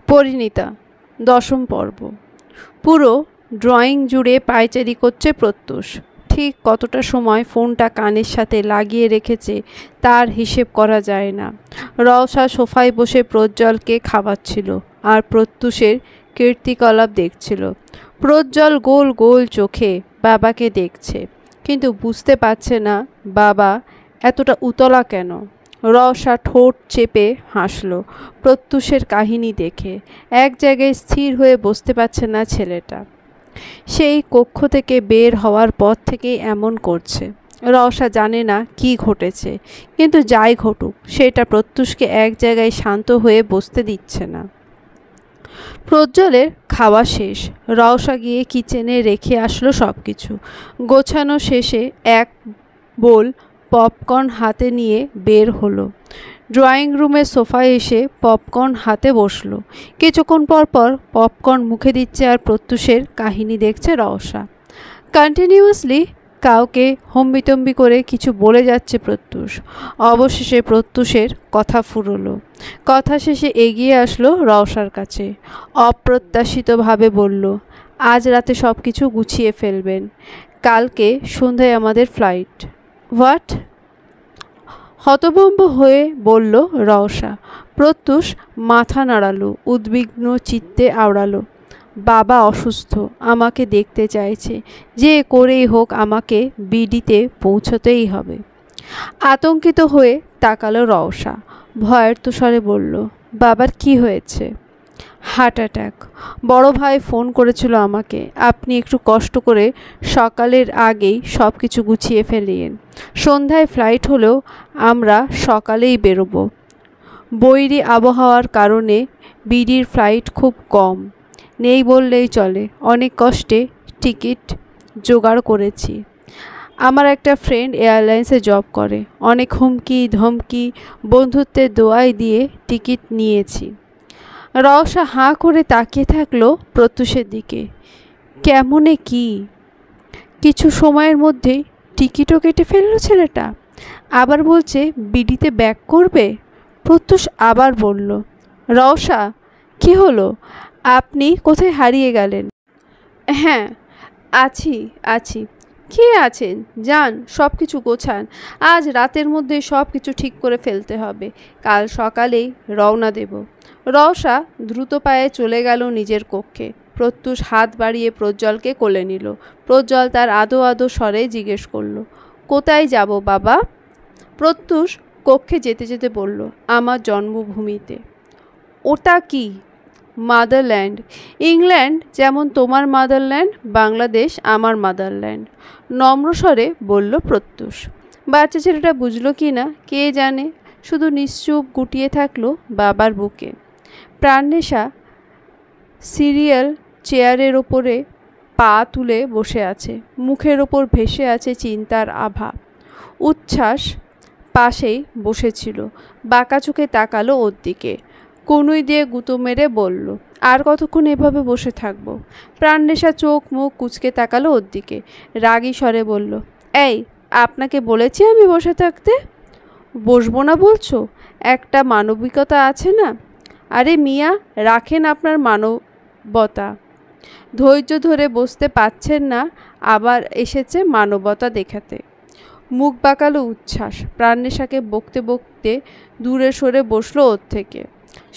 পরিণীতা 10ম পর্ব। পুরো ড্রয়িং জুড়ে পায়চারি করছে প্রত্যুষ। ঠিক কতটা সময় ফোনটা কানের সাথে লাগিয়ে রেখেছে তার হিসেব করা যায় না। রওশা সোফায় বসে প্রজ্জ্বলকে খাওয়াচ্ছিল আর প্রত্যুষের কীর্তিকলাপ দেখছিল। প্রজ্জ্বল গোল গোল চোখে বাবাকে দেখছে, কিন্তু বুঝতে পারছে না বাবা এতটা উতলা কেন। রওশা ঠোঁট চেপে হাসল প্রত্যুষের কাহিনী দেখে। এক জায়গায় স্থির হয়ে বসতে পারছে না ছেলেটা। সেই কক্ষ থেকে বের হওয়ার পর থেকেই এমন করছে। রওশা জানে না কি ঘটেছে, কিন্তু যাই ঘটুক সেটা প্রত্যুষকে এক জায়গায় শান্ত হয়ে বসতে দিচ্ছে না। প্রজ্জ্বলের খাওয়া শেষ। রওশা গিয়ে কিচেনে রেখে আসলো সব কিছু। গোছানো শেষে এক বোল পপকর্ন হাতে নিয়ে বের হলো। ড্রয়িং রুমের সোফায় এসে পপকর্ন হাতে বসলো। কিছুক্ষণ পর পর পপকর্ন মুখে দিচ্ছে আর প্রত্যুষের কাহিনী দেখছে রওশা। কন্টিনিউয়াসলি কাউকে হম্বিতম্বি করে কিছু বলে যাচ্ছে প্রত্যুষ। অবশেষে প্রত্যুষের কথা ফুরলো। কথা শেষে এগিয়ে আসলো রওশার কাছে। অপ্রত্যাশিতভাবে বলল, আজ রাতে সব কিছু গুছিয়ে ফেলবেন, কালকে সন্ধ্যায় আমাদের ফ্লাইট। হোয়াট? হতভম্ব হয়ে বলল রওশা। প্রত্যুষ মাথা নাড়ালো, উদ্বিগ্ন চিত্তে আওড়ালো, বাবা অসুস্থ, আমাকে দেখতে চাইছে, যে করেই হোক আমাকে বিডিতে পৌঁছতেই হবে। আতঙ্কিত হয়ে তাকালো রওশা। ভয়ের তুষারে বলল, বাবার কি হয়েছে? Heart attack. বড় ভাই ফোন করেছিল আমাকে, আপনি একটু কষ্ট করে সকালের আগেই সব কিছু গুছিয়ে ফেলিয়েন। সন্ধ্যায় ফ্লাইট হলেও আমরা সকালেই বেরোবো। বৈরী আবহাওয়ার কারণে বিডির ফ্লাইট খুব কম, নেই বললেই চলে। অনেক কষ্টে টিকিট জোগাড় করেছি। আমার একটা ফ্রেন্ড এয়ারলাইন্সে জব করে, অনেক হুমকি ধমকি বন্ধুত্বের দোয়াই দিয়ে টিকিট নিয়েছি। রওশা হাঁ করে তাকিয়ে থাকলো প্রত্যুষের দিকে। কেমনে কি? কিছু সময়ের মধ্যেই টিকিটও কেটে ফেললো ছেলেটা, আবার বলছে বিডিতে ব্যাক করবে। প্রত্যুষ আবার বলল, রওশা কি হলো? আপনি কোথায় হারিয়ে গেলেন? হ্যাঁ আছি। কে আছেন? যান, সব কিছু গোছান। আজ রাতের মধ্যে সব কিছু ঠিক করে ফেলতে হবে, কাল সকালেই রওনা দেব। রওশা দ্রুত পায়ে চলে গেল নিজের কক্ষে। প্রত্যুষ হাত বাড়িয়ে প্রজ্জ্বলকে কোলে নিল। প্রজ্জ্বল তার আদো আদো স্বরে জিজ্ঞেস করল, কোথায় যাব বাবা? প্রত্যুষ কক্ষে যেতে যেতে বলল, আমার জন্মভূমিতে। ওটা কি? মাদারল্যান্ড। ইংল্যান্ড যেমন তোমার মাদারল্যান্ড, বাংলাদেশ আমার মাদারল্যান্ড, নম্র স্বরে বলল প্রত্যুষ। বাচ্চা ছেলেটা বুঝলো কি না কে জানে, শুধু নিশ্চুপ গুটিয়ে থাকলো বাবার বুকে। প্রাণনেশা সিরিয়াল চেয়ারের ওপরে পা তুলে বসে আছে, মুখের ওপর ভেসে আছে চিন্তার আভা। উচ্ছ্বাস পাশেই বসেছিল, বাঁকা চোখে তাকালো ওর দিকে। কনুই দিয়ে গুঁতো মেরে বলল, আর কতক্ষণ এভাবে বসে থাকবো? প্রাণনেশা চোখ মুখ কুঁচকে তাকালো ওর দিকে, রাগী স্বরে বলল, এই, আপনাকে বলেছি আমি বসে থাকতে? বসবো না বলছো? একটা মানবিকতা আছে না? আরে মিয়া, রাখেন আপনার মানবতা। ধৈর্য ধরে বসতে পারছেন না, আবার এসেছে মানবতা দেখাতে। মুখ বাঁকালো উচ্ছ্বাস। প্রাণনেশাকে বকতে বকতে দূরে সরে বসলো ওর থেকে।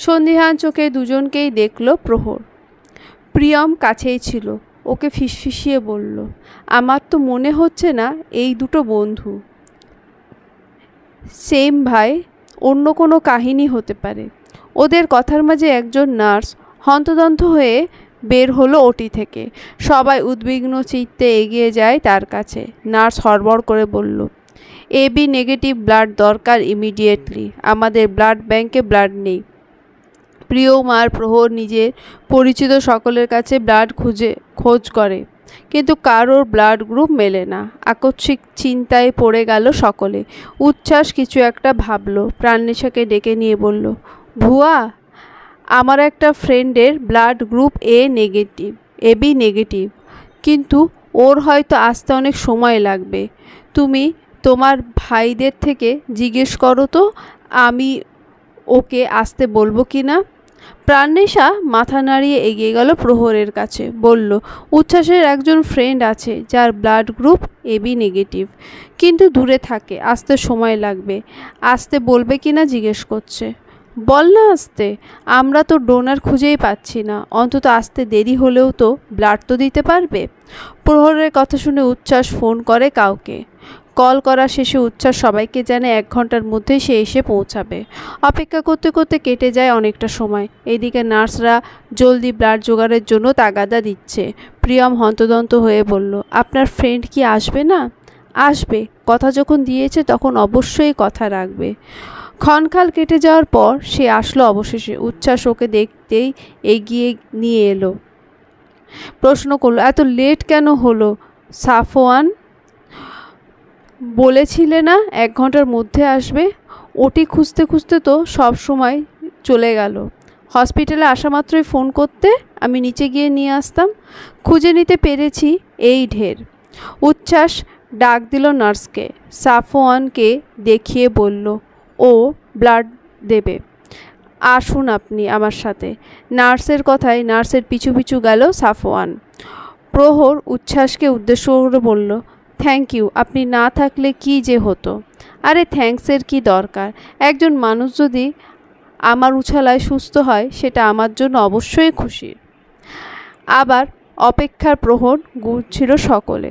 সন্দিহান চোখে দুজনকেই দেখলো প্রহর। প্রিয়ম কাছেই ছিল, ওকে ফিসফিসিয়ে বলল, আমার তো মনে হচ্ছে না এই দুটো বন্ধু। সেম ভাই, অন্য কোনো কাহিনী হতে পারে। ওদের কথার মাঝে একজন নার্স হন্তদন্ত হয়ে বের হলো ওটি থেকে। সবাই উদ্বিগ্ন চিত্তে এগিয়ে যায় তার কাছে। নার্স হড়বড় করে বলল, এবি নেগেটিভ ব্লাড দরকার ইমিডিয়েটলি, আমাদের ব্লাড ব্যাংকে ব্লাড নেই। প্রিয়ম আর প্রহর নিজের পরিচিত সকলের কাছে ব্লাড খোঁজ করে, কিন্তু কারোর ব্লাড গ্রুপ মেলে না। আকস্মিক চিন্তায় পড়ে গেল সকলে। উচ্ছ্বাস কিছু একটা ভাবলো, প্রাণনেশাকে ডেকে নিয়ে বলল, ভুয়া, আমার একটা ফ্রেন্ডের ব্লাড গ্রুপ এবি নেগেটিভ, কিন্তু ওর হয়তো আসতে অনেক সময় লাগবে। তুমি তোমার ভাইদের থেকে জিজ্ঞেস করো তো আমি ওকে আসতে বলবো কি না। প্রাণেশা মাথা নাড়িয়ে এগিয়ে গেল প্রহরের কাছে, বলল, উচ্ছ্বাসের একজন ফ্রেন্ড আছে যার ব্লাড গ্রুপ এবি নেগেটিভ, কিন্তু দূরে থাকে, আসতে সময় লাগবে। আসতে বলবে কিনা জিজ্ঞেস করছে। বল না আসতে, আমরা তো ডোনার খুঁজেই পাচ্ছি না, অন্তত আসতে দেরি হলেও তো ব্লাড তো দিতে পারবে। প্রহরের কথা শুনে উচ্ছ্বাস ফোন করে কাউকে। কল করা শেষে উচ্ছ্বাস সবাইকে জানে 1 ঘন্টার মধ্যেই সে এসে পৌঁছাবে। অপেক্ষা করতে করতে কেটে যায় অনেকটা সময়। এদিকে নার্সরা জলদি ব্লাড জোগাড়ের জন্য তাগাদা দিচ্ছে। প্রিয়ম হন্তদন্ত হয়ে বলল, আপনার ফ্রেন্ড কি আসবে না? আসবে, কথা যখন দিয়েছে তখন অবশ্যই কথা রাখবে। ক্ষণকাল কেটে যাওয়ার পর সে আসলো অবশেষে। উচ্ছ্বাস ওকে দেখতেই এগিয়ে নিয়ে এলো। প্রশ্ন করলো, এত লেট কেন হলো সাফওয়ান? বলেছিলে না 1 ঘন্টার মধ্যে আসবে? ওটি খুঁজতে খুঁজতে তো সব সময় চলে গেল। হসপিটালে আসা মাত্রই ফোন করতে, আমি নিচে গিয়ে নিয়ে আসতাম। খুঁজে নিতে পেরেছি, এই ঢের। উচ্ছ্বাস ডাক দিল নার্সকে। সাফওয়ানকে দেখিয়ে বলল, ও ব্লাড দেবে, আসুন আপনি আমার সাথে। নার্সের কথায় নার্সের পিছু পিছু গেল সাফওয়ান। প্রহর উচ্ছ্বাসকে উদ্দেশ্য করে বলল, থ্যাংক ইউ, আপনি না থাকলে কি যে হতো। আরে থ্যাঙ্কসের কি দরকার, একজন মানুষ যদি আমার উছালায় সুস্থ হয় সেটা আমার জন্য অবশ্যই খুশির। আবার অপেক্ষার প্রহর গুনছিল সকলে।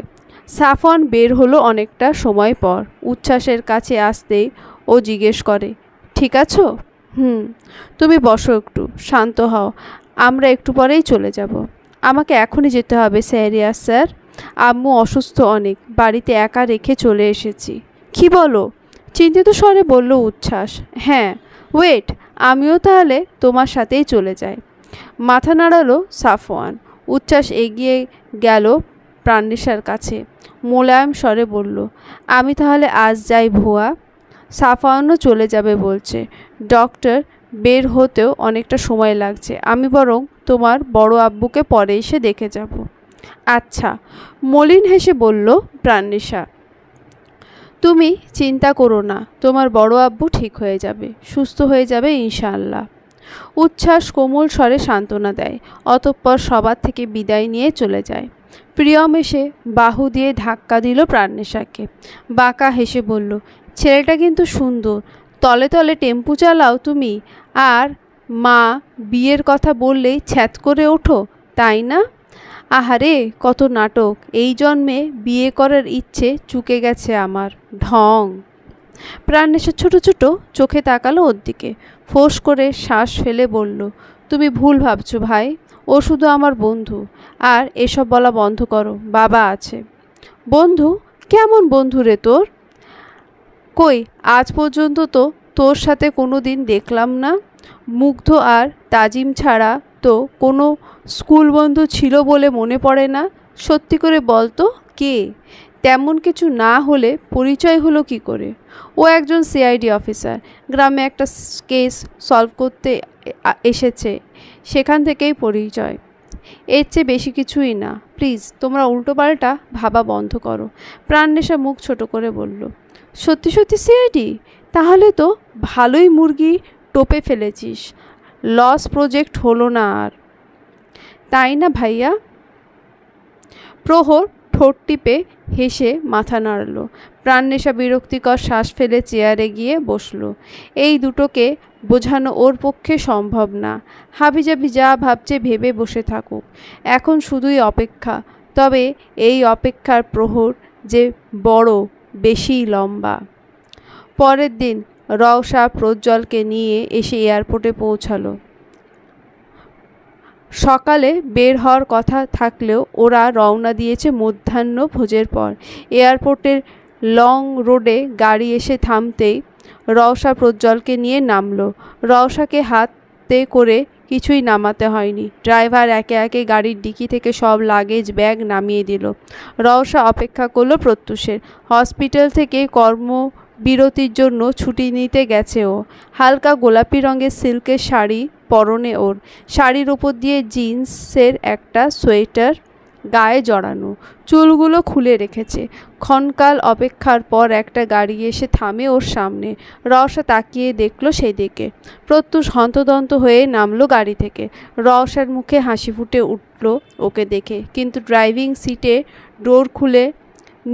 সাফওয়ান বের হলো অনেকটা সময় পর। উচ্ছ্বাসের কাছে আসতেই ও জিজ্ঞেস করে, ঠিক আছো? তুমি বসো, একটু শান্ত হও, আমরা একটু পরেই চলে যাব। আমাকে এখনই যেতে হবে স্যারিয়া স্যার, আম্মু অসুস্থ অনেক, বাড়িতে একা রেখে চলে এসেছি। কি বলো? চিন্তিত স্বরে বলল উচ্ছ্বাস। হ্যাঁ, ওয়েট, আমিও তাহলে তোমার সাথেই চলে যাই। মাথা নাড়ালো সাফওয়ান। উচ্ছ্বাস এগিয়ে গেল প্রাণেশার কাছে, মোলায়েম স্বরে বলল, আমি তাহলে আজ যাই ভুয়া। সাফওয়ানও চলে যাবে বলছে। ডক্টর বের হতেও অনেকটা সময় লাগছে, আমি বরং তোমার বড় আব্বুকে পরে এসে দেখে যাব। আচ্ছা, মলিন হেসে বলল প্রাণেশা। তুমি চিন্তা করো না, তোমার বড় আব্বু ঠিক হয়ে যাবে, সুস্থ হয়ে যাবে ইনশাআল্লাহ। উচ্ছ্বাস কোমল স্বরে সান্ত্বনা দেয়, অতঃপর সবার থেকে বিদায় নিয়ে চলে যায়। প্রিয়ম এসে বাহু দিয়ে ধাক্কা দিল প্রাণেশাকে। বাঁকা হেসে বলল, ছেলেটা কিন্তু সুন্দর, তলে তলে টেম্পু চালাও তুমি, আর মা বিয়ের কথা বললেই ছ্যাত করে ওঠো, তাই না? আহারে কত নাটক, এই জন্মে বিয়ে করার ইচ্ছে চুকে গেছে আমার, ঢং। প্রাণেশা ছোট ছোট চোখে তাকালো ওর দিকে, ফোঁস করে শ্বাস ফেলে বলল, তুমি ভুল ভাবছো ভাই, ও শুধু আমার বন্ধু। আর এসব বলা বন্ধ করো, বাবা আছে। বন্ধু? কেমন বন্ধু রে তোর? কই, আজ পর্যন্ত তো তোর সাথে কোনো দিন দেখলাম না। মুগ্ধ আর তাজিম ছাড়া তো কোনো স্কুল বন্ধু ছিল বলে মনে পড়ে না। সত্যি করে বল তো কে? তেমন কিছু না হলে পরিচয় হলো কি করে? ও একজন সিআইডি অফিসার, গ্রামে একটা কেস সলভ করতে এসেছে, সেখান থেকেই পরিচয়। এর চেয়ে বেশি কিছুই না। প্লিজ তোমরা উল্টোপাল্টা ভাবা বন্ধ করো। প্রাণনেশা মুখ ছোট করে বলল, সত্যি সত্যি সিআইডি? তাহলে তো ভালোই মুরগি টোপে ফেলেছিস, লস প্রজেক্ট হলো না আর, তাই না ভাইয়া? প্রহর ঠোঁট টিপে হেসে মাথা নাড়ল। প্রাণনেশা বিরক্তিকর শ্বাস ফেলে চেয়ারে গিয়ে বসল। এই দুটোকে বোঝানো ওর পক্ষে সম্ভব না। হাবিজাবি যা ভাবছে ভেবে বসে থাকুক, এখন শুধুই অপেক্ষা। তবে এই অপেক্ষার প্রহর যে বড় বেশিই লম্বা। পরের দিন রওশা প্রজ্জ্বলকে নিয়ে এসে এয়ারপোর্টে পৌঁছালো। সকালে বের হওয়ার কথা থাকলেও ওরা রওনা দিয়েছে মধ্যাহ্ন ভোজের পর। এয়ারপোর্টের লং রোডে গাড়ি এসে থামতেই রওশা প্রজ্জ্বলকে নিয়ে নামলো। রওশাকে হাতে করে কিছুই নামাতে হয়নি, ড্রাইভার একে একে গাড়ির ডিকি থেকে সব লাগেজ ব্যাগ নামিয়ে দিল। রওশা অপেক্ষা করলো প্রত্যুষের। হসপিটাল থেকে কর্মবিরতির জন্য ছুটি নিতে গেছে ও। হালকা গোলাপি রঙের সিল্কের শাড়ি পরনে ওর, শাড়ির ওপর দিয়ে জিন্সের একটা সোয়েটার গায়ে জড়ানো, চুলগুলো খুলে রেখেছে। ক্ষণকাল অপেক্ষার পর একটা গাড়ি এসে থামে ওর সামনে। রওশা তাকিয়ে দেখল সেই দিকে। প্রত্যুষ হন্তদন্ত হয়ে নামলো গাড়ি থেকে। রওশার মুখে হাসি ফুটে উঠল ওকে দেখে, কিন্তু ড্রাইভিং সিটে ডোর খুলে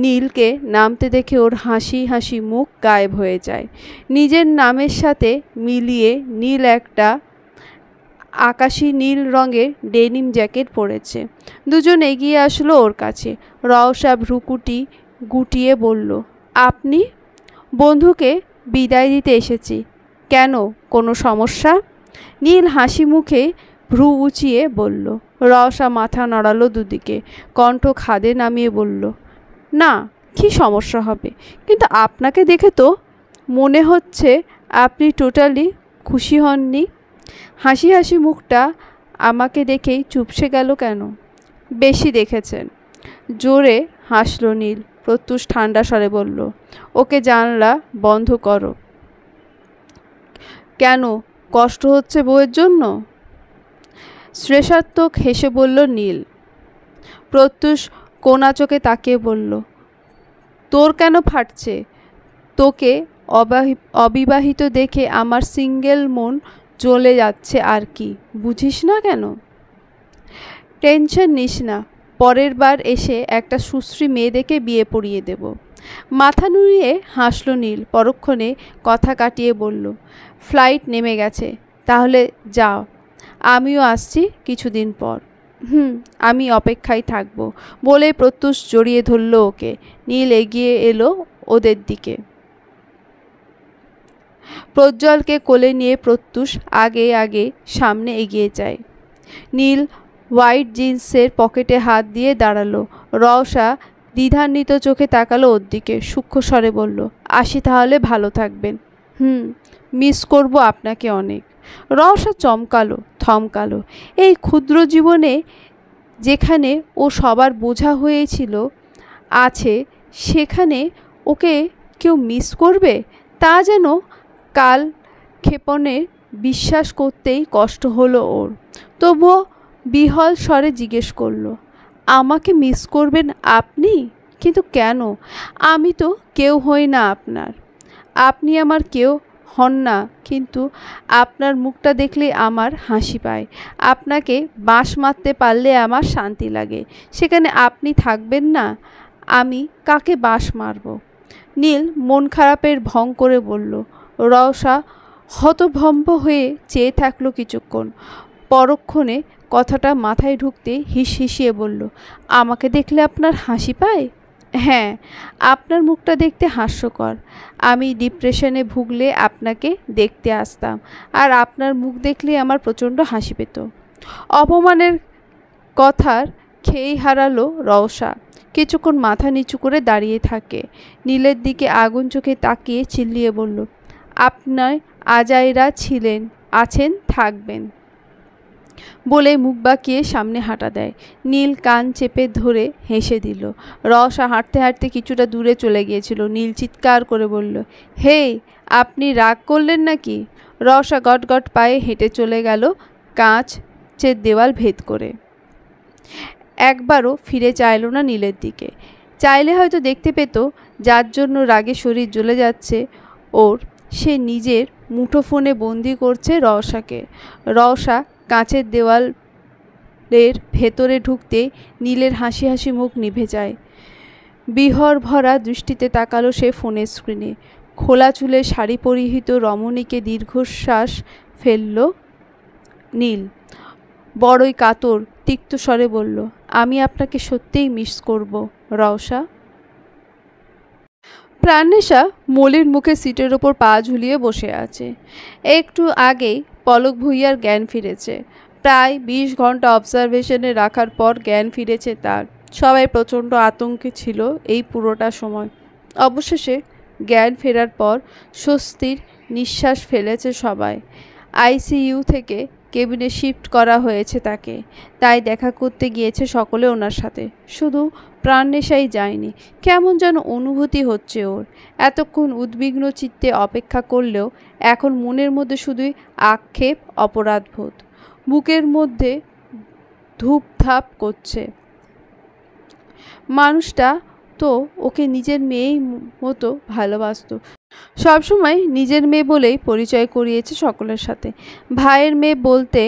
নীলকে নামতে দেখে ওর হাসি হাসি মুখ গায়েব হয়ে যায়। নিজের নামের সাথে মিলিয়ে নীল একটা আকাশি নীল রঙের ডেনিম জ্যাকেট পরেছে। দুজন এগিয়ে আসলো ওর কাছে। রওশা ভ্রুকুটি গুটিয়ে বলল, আপনি? বন্ধুকে বিদায় দিতে এসেছি। কেন, কোনো সমস্যা? নীল হাসি মুখে ভ্রু উঁচিয়ে বলল। রওশা মাথা নড়ালো দুদিকে, কণ্ঠ খাদে নামিয়ে বলল, না, কি সমস্যা হবে? কিন্তু আপনাকে দেখে তো মনে হচ্ছে আপনি টোটালি খুশি হননি। হাসি হাসি মুখটা আমাকে দেখেই চুপসে গেল কেন? বেশি দেখেছেন। জোরে হাসল নীল। প্রত্যুষ ঠান্ডা স্বরে বলল, ওকে জানলা বন্ধ করো। কেন, কষ্ট হচ্ছে বউয়ের জন্য? শ্লেষাত্মক হেসে বলল নীল। প্রত্যুষ কোনা চোখে তাকিয়ে বলল, তোর কেন ফাটছে? তোকে অবিবাহিত দেখে আমার সিঙ্গেল মন জ্বলে যাচ্ছে আর কি, বুঝিস না কেন? টেনশন নিস না, পরের বার এসে একটা সুশ্রী মেয়ে দেখে বিয়ে পড়িয়ে দেব। মাথা নুড়িয়ে হাসল নীল। পরক্ষণে কথা কাটিয়ে বলল, ফ্লাইট নেমে গেছে, তাহলে যাও, আমিও আসছি কিছুদিন পর। আমি অপেক্ষায় থাকবো বলে প্রত্যুষ জড়িয়ে ধরল ওকে। নীল এগিয়ে এলো ওদের দিকে। প্রজ্জ্বলকে কোলে নিয়ে প্রত্যুষ আগে আগে সামনে এগিয়ে যায়। নীল হোয়াইট জিন্সের পকেটে হাত দিয়ে দাঁড়ালো। রওশা দ্বিধান্বিত চোখে তাকালো ওর দিকে, সূক্ষ্ম স্বরে বলল, আসি তাহলে, ভালো থাকবেন। মিস করব আপনাকে অনেক। রওশা চমকালো, থমকালো। এই ক্ষুদ্র জীবনে যেখানে ও সবার বোঝা হয়েছিল আছে, সেখানে ওকে কেউ মিস করবে তা যেন কাল ক্ষেপণে বিশ্বাস করতেই কষ্ট হলো ওর। তবুও বিহল স্বরে জিজ্ঞেস করলো, আমাকে মিস করবেন আপনি? কিন্তু কেন? আমি তো কেউ হই না আপনার। আপনি আমার কেউ হন না, কিন্তু আপনার মুখটা দেখলে আমার হাসি পায়। আপনাকে বাঁশ মারতে পারলে আমার শান্তি লাগে। সেখানে আপনি থাকবেন না, আমি কাকে বাঁশ মারব? নীল মন খারাপের ভং করে বলল। রওশা হতভম্ব হয়ে চেয়ে থাকলো কিছুক্ষণ। পরক্ষণে কথাটা মাথায় ঢুকতে হিসিয়ে বলল, আমাকে দেখলে আপনার হাসি পায়? হ্যাঁ, আপনার মুখটা দেখতে হাস্যকর। আমি ডিপ্রেশনে ভুগলে আপনাকে দেখতে আসতাম, আর আপনার মুখ দেখলে আমার প্রচণ্ড হাসি পেত। অপমানের কথার খেই হারালো রওশা। কিছুক্ষণ মাথা নিচু করে দাঁড়িয়ে থাকে। নীলের দিকে আগুন চোখে তাকিয়ে চিল্লিয়ে বলল, আপনার আজাইরা ছিলেন, আছেন, থাকবেন বলে মুখ বাঁকিয়ে সামনে হাঁটা দেয়। নীল কান চেপে ধরে হেসে দিল। রওশা হাঁটতে হাঁটতে কিছুটা দূরে চলে গিয়েছিল। নীল চিৎকার করে বলল, হেই, আপনি রাগ করলেন নাকি? রওশা গটগট পায়ে হেঁটে চলে গেল কাঁচের দেওয়াল ভেদ করে। একবারও ফিরে চাইল না নীলের দিকে। চাইলে হয়তো দেখতে পেত যার জন্য রাগে শরীর জ্বলে যাচ্ছে ওর, সে নিজের মুঠোফোনে বন্দি করছে রওশাকে। রওশা কাঁচের দেওয়ালের ভেতরে ঢুকতে নীলের হাসি হাসি মুখ নিভে যায়। বিহর ভরা দৃষ্টিতে তাকালো সে ফোনের স্ক্রিনে। খোলা চুলে শাড়ি পরিহিত রমণীকে দীর্ঘশ্বাস ফেলল নীল। বড়ই কাতর তিক্ত স্বরে বলল, আমি আপনাকে সত্যিই মিস করব রওশা। প্রাণেশা মলির মুখে সিটের ওপর পা ঝুলিয়ে বসে আছে। একটু আগেই পলক ভুঁইয়ার জ্ঞান ফিরেছে। প্রায় 20 ঘন্টা অবজারভেশনে রাখার পর জ্ঞান ফিরেছে তার। সবাই প্রচণ্ড আতঙ্কে ছিল এই পুরোটা সময়। অবশেষে জ্ঞান ফেরার পর স্বস্তির নিঃশ্বাস ফেলেছে সবাই। আইসিইউ থেকে কেবিনে শিফট করা হয়েছে তাকে, তাই দেখা করতে গিয়েছে সকলে ওনার সাথে। শুধু প্রাণনেশাই যায়নি। কেমন যেন অনুভূতি হচ্ছে ওর। এতক্ষণ উদ্বিগ্ন চিত্তে অপেক্ষা করলেও এখন মনের মধ্যে শুধুই আক্ষেপ, অপরাধবোধ। বুকের মধ্যে ধূপধাপ করছে। মানুষটা তো ওকে নিজের মেয়েই মতো ভালোবাসত, সবসময় নিজের মেয়ে বলেই পরিচয় করিয়েছে সকলের সাথে। ভাইয়ের মেয়ে বলতে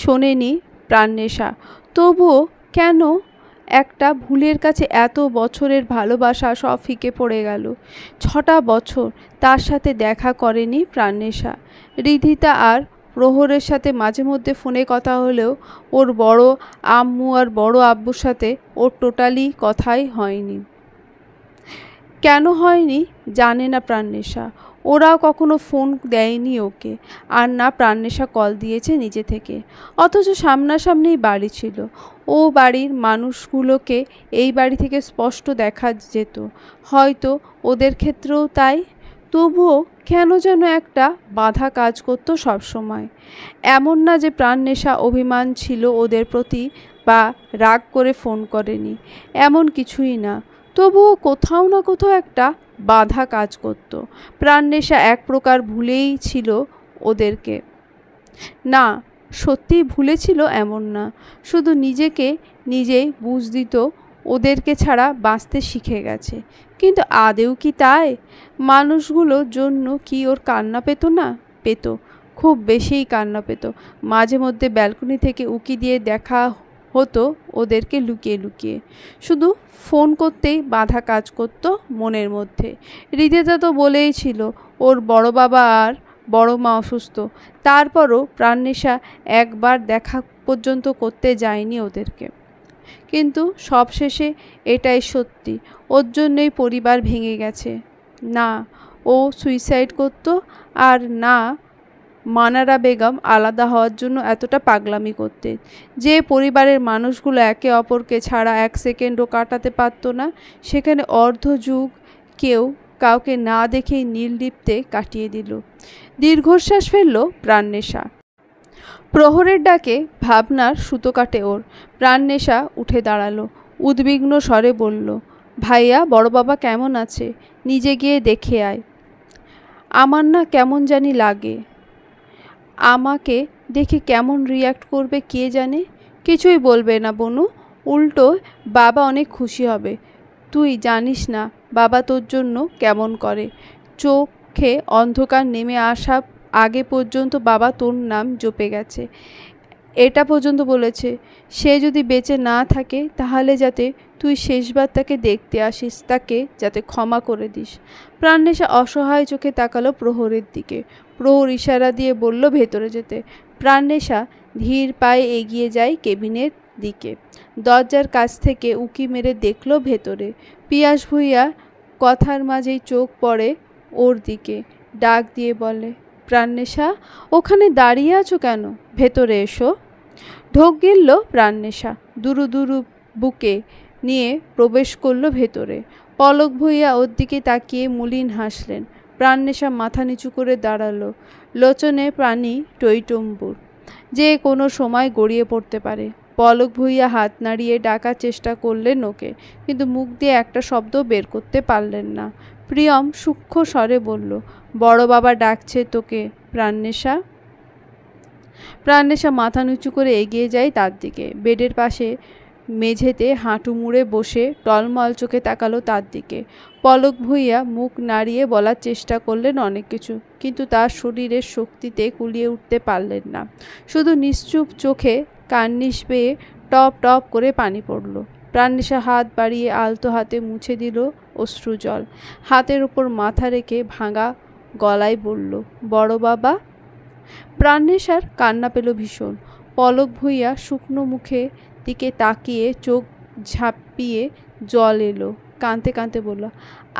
শোনেনি প্রাণনেশা, তবুও কেন একটা ভুলের কাছে এত বছরের ভালোবাসা সব ফিকে পড়ে গেল। 6টা বছর তার সাথে দেখা করেনি প্রাণনেশা। রিধিতা আর প্রহরের সাথে মাঝে মধ্যে ফোনে কথা হলেও ওর বড় আম্মু আর বড় আব্বুর সাথে ওর টোটালি কথাই হয়নি। কেন হয়নি জানে না প্রাণনেশা। ওরাও কখনো ফোন দেয়নি ওকে, আর না প্রাণনেশা কল দিয়েছে নিজে থেকে। অথচ সামনাসামনি বাড়ি ছিল, ও বাড়ির মানুষগুলোকে এই বাড়ি থেকে স্পষ্ট দেখা যেত, হয়তো ওদের ক্ষেত্রেও তাই। তবুও কেন যেন একটা বাধা কাজ করতো সবসময়। এমন না যে প্রাণনেশা অভিমান ছিল ওদের প্রতি বা রাগ করে ফোন করেনি, এমন কিছুই না। তবুও কোথাও না কোথাও একটা বাধা কাজ করত। প্রাণনেশা এক প্রকার ভুলেই ছিল ওদেরকে। না, সত্যিই ভুলেছিল এমন না, শুধু নিজেকে নিজেই বুঝ দিত ওদেরকে ছাড়া বাঁচতে শিখে গেছে। কিন্তু আদেও কি তাই? মানুষগুলোর জন্য কি ওর কান্না পেত না? পেত, খুব বেশিই কান্না পেত। মাঝে মধ্যে ব্যালকনি থেকে উকি দিয়ে দেখা হতো ওদেরকে লুকিয়ে লুকিয়ে। শুধু ফোন করতেই বাধা কাজ করত মনের মধ্যে। রিধিতা তো বলেই ছিল ওর বড় বাবা আর বড় মা অসুস্থ, তারপরও প্রাণনেশা একবার দেখা পর্যন্ত করতে যায়নি ওদেরকে। কিন্তু সবশেষে এটাই সত্যি, ওর জন্যই পরিবার ভেঙে গেছে। না ও সুইসাইড করত, আর না মানারা বেগম আলাদা হওয়ার জন্য এতটা পাগলামি করতেন। যে পরিবারের মানুষগুলো একে অপরকে ছাড়া এক সেকেন্ডও কাটাতে পারত না, সেখানে অর্ধযুগ কেউ কাউকে না দেখেই নীলদ্বীপতে কাটিয়ে দিল। দীর্ঘশ্বাস ফেলল প্রাণনেশা। প্রহরের ডাকে ভাবনার সুতো কাটে ওর। প্রাণনেশা উঠে দাঁড়ালো, উদ্বিগ্ন স্বরে বলল, ভাইয়া বড় বাবা কেমন আছে? নিজে গিয়ে দেখে আয়। আমার না কেমন জানি লাগে। আমাকে দেখে কেমন রিয়াক্ট করবে কে জানে। কিছুই বলবে না বনু, উল্টো বাবা অনেক খুশি হবে। তুই জানিস না বাবা তোর জন্য কেমন করে। চোখে অন্ধকার নেমে আসা আগে পর্যন্ত বাবা তোর নাম জপে গেছে। এটা পর্যন্ত বলেছে, সে যদি বেঁচে না থাকে তাহলে যাতে তুই শেষবার তাকে দেখতে আসিস, তাকে যাতে ক্ষমা করে দিস। প্রাণনেশা অসহায় চোখে তাকালো প্রহরের দিকে। প্রহর ইশারা দিয়ে বলল ভেতরে যেতে। প্রাণনেশা ধীর পায়ে এগিয়ে যায় কেবিনের দিকে। দরজার কাছ থেকে উকি মেরে দেখল ভেতরে। পিয়াস ভুইয়া কথার মাঝেই চোখ পড়ে ওর দিকে, ডাক দিয়ে বলে, প্রাণনেশা ওখানে দাঁড়িয়ে আছো কেন? ভেতরে এসো। ঢোক গিলল প্রাণনেশা, দুরু দুরু বুকে নিয়ে প্রবেশ করল ভেতরে। পলক ভুইয়া ওর দিকে তাকিয়ে মলিন হাসলেন। প্রাণনেশা মাথা নিচু করে দাঁড়ালো। লোচনে প্রাণী টইটম্বুর, যে কোনো সময় গড়িয়ে পড়তে পারে। পলক ভুইয়া হাত নাড়িয়ে ডাকার চেষ্টা করলেন ওকে, কিন্তু মুখ দিয়ে একটা শব্দ বের করতে পারলেন না। প্রিয়ম সূক্ষ্ম স্বরে বলল, বড় বাবা ডাকছে তোকে প্রাণনেশা। প্রাণনেশা মাথা নিচু করে এগিয়ে যায় তার দিকে। বেডের পাশে মেঝেতে হাঁটু মুড়ে বসে টলমল চোখে তাকালো তার দিকে। পলক ভুইয়া মুখ নাড়িয়ে বলার চেষ্টা করলেন অনেক কিছু, কিন্তু তার শরীরের শক্তিতে কুলিয়ে উঠতে পারলেন না। শুধু নিশ্চুপ চোখে কার্নিশ বেয়ে টপ টপ করে পানি পড়ল। প্রাণনেশা হাত বাড়িয়ে আলতো হাতে মুছে দিল অশ্রুজল। হাতের ওপর মাথা রেখে ভাঙা গলায় বলল, বড় বাবা। প্রাণনেশার কান্না পেল ভীষণ। পলক ভুইয়া শুকনো মুখে দিকে তাকিয়ে চোখ ঝাঁপিয়ে জল এলো। কাঁদতে কাঁদতে বলল,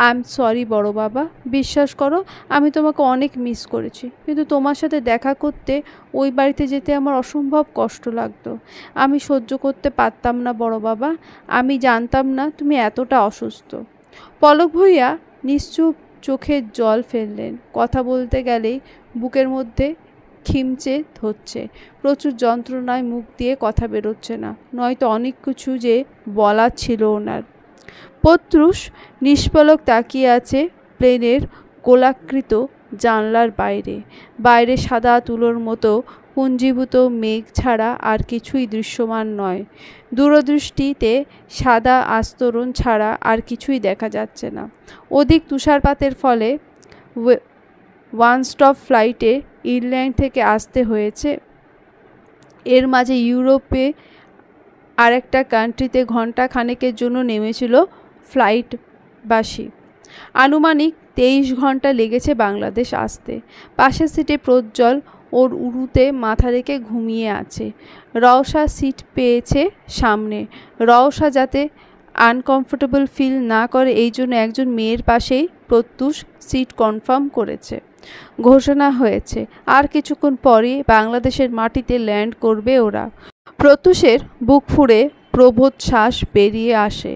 আই এম সরি বড় বাবা। বিশ্বাস করো আমি তোমাকে অনেক মিস করেছি, কিন্তু তোমার সাথে দেখা করতে ওই বাড়িতে যেতে আমার অসম্ভব কষ্ট লাগতো। আমি সহ্য করতে পারতাম না বড় বাবা। আমি জানতাম না তুমি এতটা অসুস্থ। পলক ভুইয়া নিশ্চুপ চোখে জল ফেললেন। কথা বলতে গেলেই বুকের মধ্যে খিমচে ধরছে। প্রচুর যন্ত্রণায় মুখ দিয়ে কথা বেরোচ্ছে না, নয়তো অনেক কিছু যে বলার ছিল ওনার। প্রত্যুষ নিষ্পলক তাকিয়ে আছে প্লেনের গোলাকৃত জানলার বাইরে। বাইরে সাদা তুলোর মতো পুঞ্জীভূত মেঘ ছাড়া আর কিছুই দৃশ্যমান নয়। দূরদৃষ্টিতে সাদা আস্তরণ ছাড়া আর কিছুই দেখা যাচ্ছে না। অধিক তুষারপাতের ফলে ওয়ান স্টপ ফ্লাইটে ইংল্যান্ড থেকে আসতে হয়েছে। এর মাঝে ইউরোপে আরেকটা কান্ট্রিতে ঘন্টা খানেকের জন্য নেমেছিল ফ্লাইটবাসী। আনুমানিক 23 ঘন্টা লেগেছে বাংলাদেশ আসতে। পাশের সিটে প্রজ্জ্বল ওর উরুতে মাথা রেখে ঘুমিয়ে আছে। রওশা সিট পেয়েছে সামনে। রওশা যাতে আনকমফোর্টেবল ফিল না করে এই জন্য একজন মেয়ের পাশেই প্রত্যুষ সিট কনফার্ম করেছে। ঘোষণা হয়েছে আর কিছুক্ষণ পরে বাংলাদেশের মাটিতে ল্যান্ড করবে ওরা। প্রত্যুষের বুক ফুঁড়ে প্রবোধ শ্বাস বেরিয়ে আসে।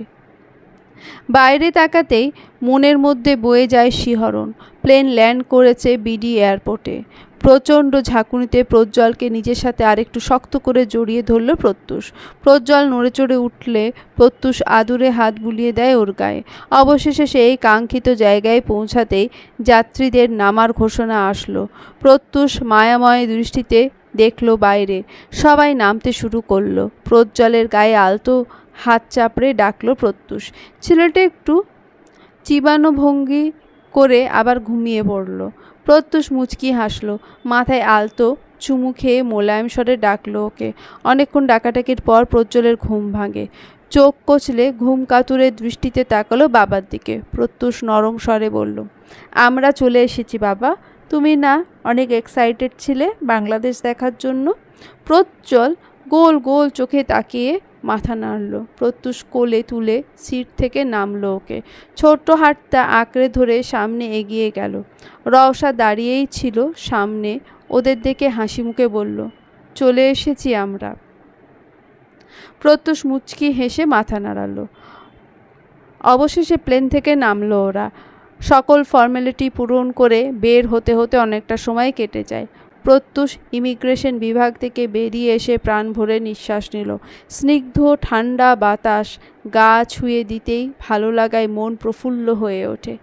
বাইরে তাকাতেই মনের মধ্যে বয়ে যায় শিহরণ। প্লেন ল্যান্ড করেছে বিডি এয়ারপোর্টে। প্রচণ্ড ঝাঁকুনিতে প্রজ্জ্বলকে নিজের সাথে আরেকটু শক্ত করে জড়িয়ে ধরল প্রত্যুষ। প্রজ্জ্বল নড়ে চড়ে উঠলে প্রত্যুষ আদুরে হাত বুলিয়ে দেয় ওর গায়ে। অবশেষে সেই কাঙ্ক্ষিত জায়গায় পৌঁছাতেই যাত্রীদের নামার ঘোষণা আসলো। প্রত্যুষ মায়াময় দৃষ্টিতে দেখল বাইরে সবাই নামতে শুরু করলো। প্রজ্জ্বলের গায়ে আলতো হাত চাপড়ে ডাকল প্রত্যুষ। ছেলেটা একটু চিবানো ভঙ্গি করে আবার ঘুমিয়ে পড়ল। প্রত্যুষ মুচকি হাসল। মাথায় আলতো চুমু খেয়ে মোলায়েম স্বরে ডাকলো ওকে। অনেকক্ষণ ডাকাডাকির পর প্রজ্জ্বলের ঘুম ভাঙে। চোখ কচলে ঘুম কাতুরে দৃষ্টিতে তাকালো বাবার দিকে। প্রত্যুষ নরম স্বরে বলল, আমরা চলে এসেছি বাবা। তুমি না অনেক এক্সাইটেড ছিলে বাংলাদেশ দেখার জন্য? প্রজ্জ্বল গোল গোল চোখে তাকিয়ে মাথা নাড়ল। প্রত্যুষ কোলে তুলে সিট থেকে নামলো ওকে। ছোট্ট হাতটা আঁকড়ে ধরে সামনে এগিয়ে গেল। রওশা দাঁড়িয়েই ছিল সামনে। ওদের দেখে হাসি মুখে বলল, চলে এসেছি আমরা। প্রত্যুষ মুচকি হেসে মাথা নাড়ালো। অবশেষে প্লেন থেকে নামলো ওরা। সকল ফর্মালিটি পূরণ করে বের হতে হতে অনেকটা সময় কেটে যায়। প্রত্যুষ ইমিগ্রেশন বিভাগ থেকে বেরিয়ে এসে প্রাণ ভরে নিঃশ্বাস নিল। স্নিগ্ধ ঠান্ডা বাতাস গা ছুঁয়ে দিতেই ভালো লাগায় মন প্রফুল্ল হয়ে ওঠে।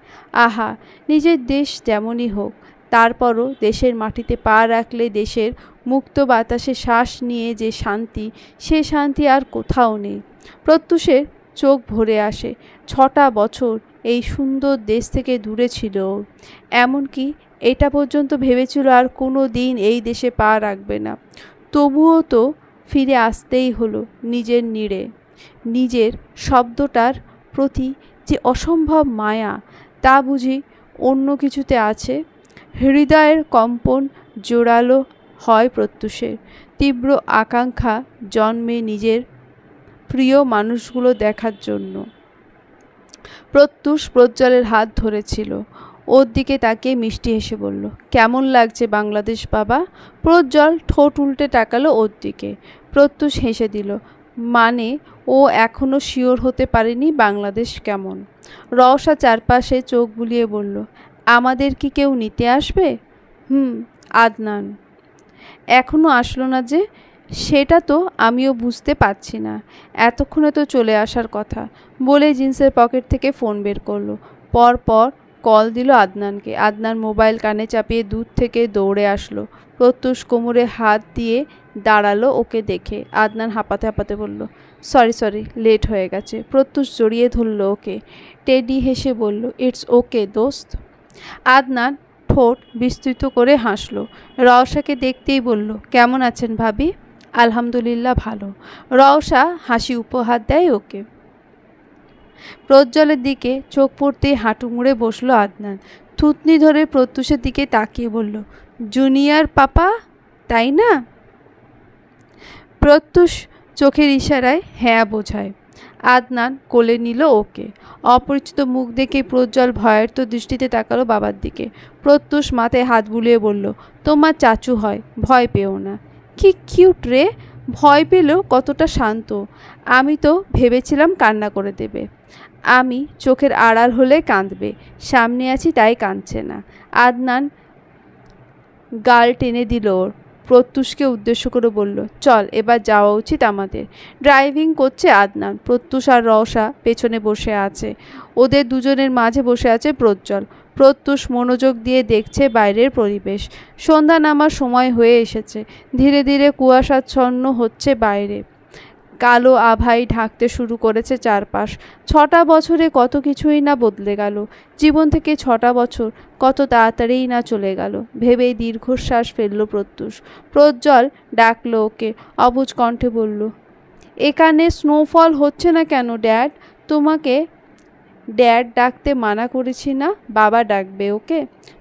আহা, নিজের দেশ যেমনই হোক, তারপরও দেশের মাটিতে পা রাখলে দেশের মুক্ত বাতাসে শ্বাস নিয়ে যে শান্তি, সে শান্তি আর কোথাও নেই। প্রত্যুষের চোখ ভরে আসে। 6টা বছর এই সুন্দর দেশ থেকে দূরে ছিল। এমনকি এটা পর্যন্ত ভেবেছিল আর কোনো দিন এই দেশে পা রাখবে না। তবুও তো ফিরে আসতেই হলো নিজের নিড়ে। নিজের শব্দটার প্রতি যে অসম্ভব মায়া, তা বুঝি অন্য কিছুতে আছে? হৃদয়ের কম্পন জোরালো হয় প্রত্যুষের। তীব্র আকাঙ্ক্ষা জন্মে নিজের প্রিয় মানুষগুলো দেখার জন্য। প্রত্যুষ প্রজ্জ্বলের হাত ধরেছিল। ওর দিকে তাকিয়ে মিষ্টি হেসে বলল, কেমন লাগছে বাংলাদেশ বাবা? প্রজ্জ্বল ঠোঁট উল্টে তাকালো ওর দিকে। প্রত্যুষ হেসে দিল। মানে ও এখনও শিওর হতে পারেনি বাংলাদেশ কেমন। রওশা চারপাশে চোখ বুলিয়ে বলল, আমাদের কি কেউ নিতে আসবে? আদনান এখনও আসলো না যে? সেটা তো আমিও বুঝতে পারছি না। এতক্ষণে তো চলে আসার কথা। বলে জিন্সের পকেট থেকে ফোন বের করলো। পর কল দিল আদনানকে। আদনান মোবাইল কানে চাপিয়ে দূর থেকে দৌড়ে আসলো। প্রত্যুষ কোমরে হাত দিয়ে দাঁড়ালো ওকে দেখে। আদনান হাঁপাতে হাঁপাতে বলল, সরি লেট হয়ে গেছে। প্রত্যুষ জড়িয়ে ধরল ওকে। টেডি হেসে বলল, ইটস ওকে দোস্ত। আদনান ঠোঁট বিস্তৃত করে হাসলো। রওশাকে দেখতেই বলল, কেমন আছেন ভাবি? আলহামদুলিল্লাহ ভালো। রওশা হাসি উপহার দেয় ওকে। প্রজ্জ্বলের দিকে চোখ পড়তেই হাঁটু মুড়ে বসলো আদনান। থুতনি ধরে প্রত্যুষের দিকে তাকিয়ে বলল, জুনিয়র পাপা তাই না? প্রত্যুষ চোখের ইশারায় হ্যাঁ বোঝায়। আদনান কোলে নিল ওকে। অপরিচিত মুখ দেখে প্রজ্জ্বল ভয়ার্ত দৃষ্টিতে তাকালো বাবার দিকে। প্রত্যুষ মাথায় হাত বুলিয়ে বলল, তোমার চাচু হয়, ভয় পেও না। কি কিউট রে! ভয় পেলেও কতটা শান্ত। আমি তো ভেবেছিলাম কান্না করে দেবে। আমি চোখের আড়াল হলে কাঁদবে, সামনে আছি তাই কাঁদছে না। আদনান গাল টেনে দিল ওর। প্রত্যুষকে উদ্দেশ্য করে বলল, চল এবার যাওয়া উচিত আমাদের। ড্রাইভিং করছে আদনান। প্রত্যুষ আর রওশা পেছনে বসে আছে। ওদের দুজনের মাঝে বসে আছে প্রজ্জ্বল। প্রত্যুষ মনোযোগ দিয়ে দেখছে বাইরের পরিবেশ। সন্ধ্যা নামার সময় হয়ে এসেছে। ধীরে ধীরে কুয়াশাচ্ছন্ন হচ্ছে বাইরে। কালো আভায় ঢাকতে শুরু করেছে চারপাশ। 6টা বছরে কত কিছুই না বদলে গেল। জীবন থেকে 6টা বছর কত তাড়াতাড়িই না চলে গেল ভেবেই দীর্ঘশ্বাস ফেলল প্রত্যুষ। প্রজ্জ্বল ডাকলো ওকে, অবুঝ কণ্ঠে বলল, এখানে স্নোফল হচ্ছে না কেন ড্যাড? তোমাকে ড্যাড ডাকতে মানা করেছি না? বাবা ডাকবে ওকে।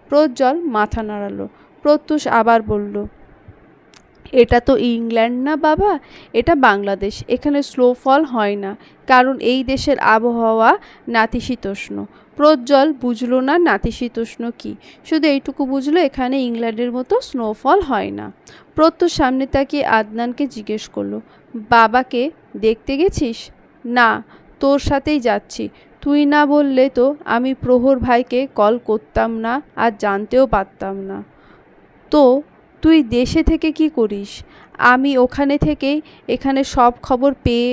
প্রজ্জ্বল মাথা নাড়ালো। প্রত্যুষ আবার বলল, এটা তো ইংল্যান্ড না বাবা, এটা বাংলাদেশ। এখানে স্নোফল হয় না, কারণ এই দেশের আবহাওয়া নাতিশীতোষ্ণ। প্রজ্জ্বল বুঝলো না নাতিশীতোষ্ণ কি, শুধু এইটুকু বুঝলো এখানে ইংল্যান্ডের মতো স্নোফল হয় না। প্রত্যুষ সামনে তাকিয়ে আদনানকে জিজ্ঞেস করলো, বাবাকে দেখতে গেছিস? না, তোর সাথেই যাচ্ছি। তুই না বললে তো আমি প্রহর ভাইকে কল করতাম না আর জানতেও পারতাম না। তো তুই দেশে থেকে কি করিস? আমি ওখানে থেকেই এখানে সব খবর পেয়ে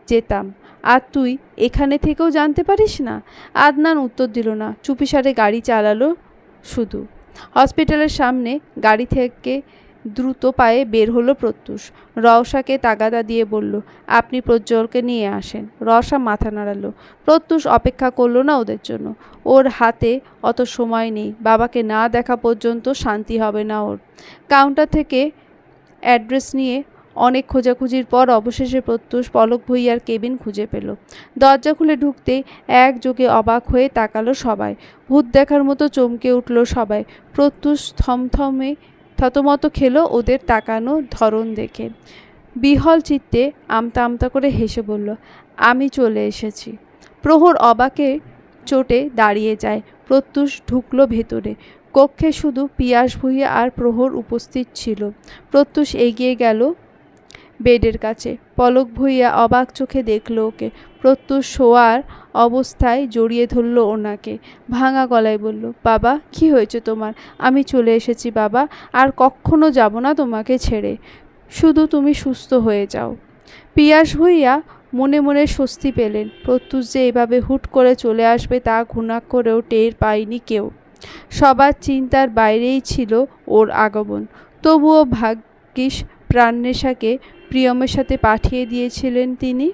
যেতাম, আর তুই এখানে থেকেও জানতে পারিস না? আদনান উত্তর দিল না, চুপিসারে গাড়ি চালালো শুধু। হসপিটালের সামনে গাড়ি থেকে দ্রুত পায়ে বের হলো প্রত্যুষ। রওশাকে তাগাদা দিয়ে বলল, আপনি প্রজ্জ্বলকে নিয়ে আসেন। রওশা মাথা নাড়ালো। প্রত্যুষ অপেক্ষা করলো না ওদের জন্য। ওর হাতে অত সময় নেই। বাবাকে না দেখা পর্যন্ত শান্তি হবে না ওর। কাউন্টার থেকে অ্যাড্রেস নিয়ে অনেক খোঁজাখুঁজির পর অবশেষে প্রত্যুষ পলক ভূঁইয়ার কেবিন খুঁজে পেল। দরজা খুলে ঢুকতেই একযোগে অবাক হয়ে তাকালো সবাই। ভূত দেখার মতো চমকে উঠল সবাই। প্রত্যুষ থতমত খেলো ওদের তাকানো ধরন দেখে। বিহল চিত্তে আমতা আমতা করে হেসে বলল, আমি চলে এসেছি। প্রহর অবাকে চোটে দাঁড়িয়ে যায়। প্রত্যুষ ঢুকলো ভেতরে। কক্ষে শুধু পিয়াস ভূঁইয়া আর প্রহর উপস্থিত ছিল। প্রত্যুষ এগিয়ে গেল বেডের কাছে। পলক ভূঁইয়া অবাক চোখে দেখল ওকে। প্রত্যুষ শোয়ার অবস্থায় জড়িয়ে ধরল ওনাকে। ভাঙা গলায় বলল, বাবা কি হয়েছে তোমার? আমি চলে এসেছি বাবা, আর কখনো যাব না তোমাকে ছেড়ে। শুধু তুমি সুস্থ হয়ে যাও। পিয়াস ভূঁইয়া মনে মনে স্বস্তি পেলেন। প্রত্যুষ যে এভাবে হুট করে চলে আসবে তা ঘুণাক্ষরেও টের পায়নি কেউ। সবার চিন্তার বাইরেই ছিল ওর আগমন। তবুও ভাগ্যিস প্রাণনেশাকে প্রিয়মের সাথে পাঠিয়ে দিয়েছিলেন তিনি,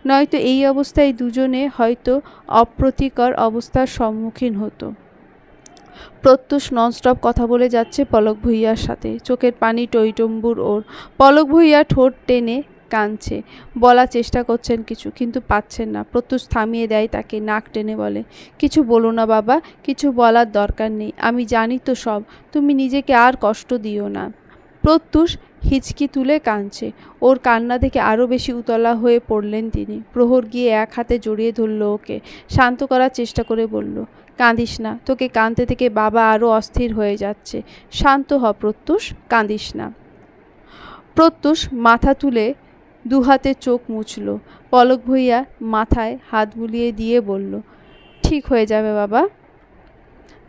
নয়তো এই অবস্থায় দুজনে হয়তো অপ্রীতিকর অবস্থার সম্মুখীন হতো। প্রত্যুষ ননস্টপ কথা বলে যাচ্ছে পলক ভূঁইয়ার সাথে। চোখের পানি টইটম্বুর ওর। পলক ভূঁইয়া ঠোঁট টেনে কাঁদছে। বলার চেষ্টা করছেন কিছু, কিন্তু পাচ্ছেন না। প্রত্যুষ থামিয়ে দেয় তাকে, নাক টেনে বলে, কিছু বলো না বাবা, কিছু বলার দরকার নেই। আমি জানি তো সব। তুমি নিজেকে আর কষ্ট দিও না। প্রত্যুষ হিচকি তুলে কাঁদছে। ওর কান্না দেখে আরও বেশি উতলা হয়ে পড়লেন তিনি। প্রহর গিয়ে এক হাতে জড়িয়ে ধরল ওকে। শান্ত করার চেষ্টা করে বলল, কাঁদিস না, তোকে কাঁদতে থেকে বাবা আরও অস্থির হয়ে যাচ্ছে। শান্ত হ প্রত্যুষ, কাঁদিস না। প্রত্যুষ মাথা তুলে দুহাতে চোখ মুছল। পলক ভূঁইয়া মাথায় হাত বুলিয়ে দিয়ে বলল, ঠিক হয়ে যাবে বাবা,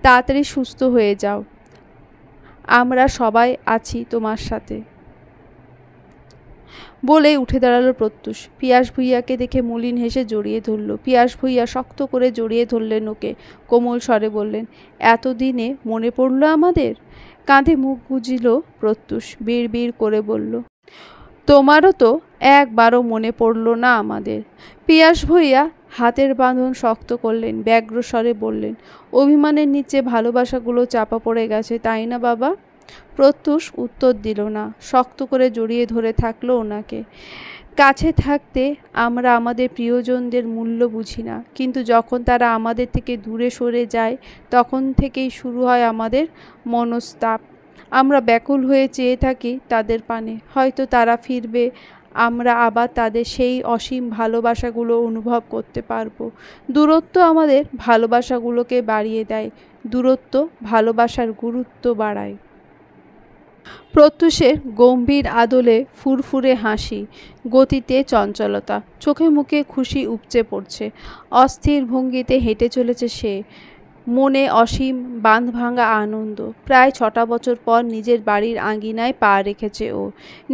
তাড়াতাড়ি সুস্থ হয়ে যাও। আমরা সবাই আছি তোমার সাথে। বলে উঠে দাঁড়ালো প্রত্যুষ। পিয়াস ভূঁইয়াকে দেখে মলিন হেসে জড়িয়ে ধরল। পিয়াস ভূঁইয়া শক্ত করে জড়িয়ে ধরলেন ওকে। কোমল স্বরে বললেন, এতদিনে মনে পড়ল আমাদের? কাঁধে মুখ গুজিল প্রত্যুষ। বিড় করে বলল, তোমারও তো একবারও মনে পড়ল না আমাদের। পিয়াস ভূঁইয়া হাতের বাঁধন শক্ত করলেন। ব্যগ্র স্বরে বললেন, অভিমানের নিচে ভালোবাসাগুলো চাপা পড়ে গেছে, তাই না বাবা? প্রত্যুষ উত্তর দিল না। শক্ত করে জড়িয়ে ধরে থাকলো ওনাকে। কাছে থাকতে আমরা আমাদের প্রিয়জনদের মূল্য বুঝি না, কিন্তু যখন তারা আমাদের থেকে দূরে সরে যায় তখন থেকেই শুরু হয় আমাদের মনস্তাপ। আমরা ব্যাকুল হয়ে চেয়ে থাকি তাদের পানে। হয়তো তারা ফিরবে, আমরা আবার তাদের সেই অসীম ভালোবাসাগুলো অনুভব করতে পারবো। দূরত্ব আমাদের ভালোবাসাগুলোকে বাড়িয়ে দেয়। দূরত্ব ভালোবাসার গুরুত্ব বাড়ায়। প্রত্যুষের গম্ভীর আদলে ফুরফুরে হাসি, গতিতে চঞ্চলতা, চোখে মুখে খুশি উপচে পড়ছে। অস্থির ভঙ্গিতে হেঁটে চলেছে সে। মনে অসীম বাঁধভাঙা আনন্দ। প্রায় 6টা বছর পর নিজের বাড়ির আঙিনায় পা রেখেছে ও।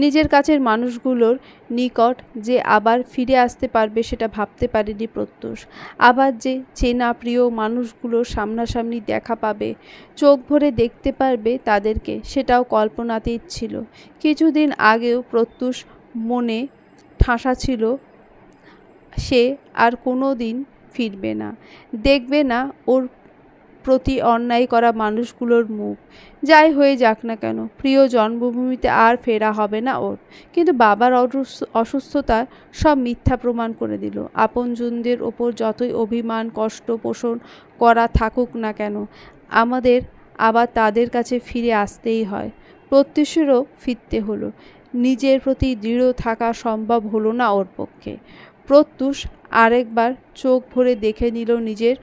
নিজের কাছের মানুষগুলোর নিকট যে আবার ফিরে আসতে পারবে সেটা ভাবতে পারেনি প্রত্যুষ। আবার যে চেনা প্রিয় মানুষগুলোর সামনাসামনি দেখা পাবে, চোখ ভরে দেখতে পারবে তাদেরকে, সেটাও কল্পনাতীত ছিল। কিছুদিন আগেও প্রত্যুষ মনে ঠাসা ছিল সে আর কোনো দিন ফিরবে না, দেখবে না ওর প্রতি অন্যায় করা মানুষগুলোর মুখ। যাই হয়ে যাক না কেন, প্রিয় জন্মভূমিতে আর ফেরা হবে না ওর। কিন্তু বাবার অসুস্থতা সব মিথ্যা প্রমাণ করে দিল। আপনজনদের ওপর যতই অভিমান কষ্ট পোষণ করা থাকুক না কেন, আমাদের আবার তাদের কাছে ফিরে আসতেই হয়। প্রত্যুষেরও ফিরতে হলো। নিজের প্রতি দৃঢ় থাকা সম্ভব হলো না ওর পক্ষে। প্রত্যুষ আরেকবার চোখ ভরে দেখে নিল নিজের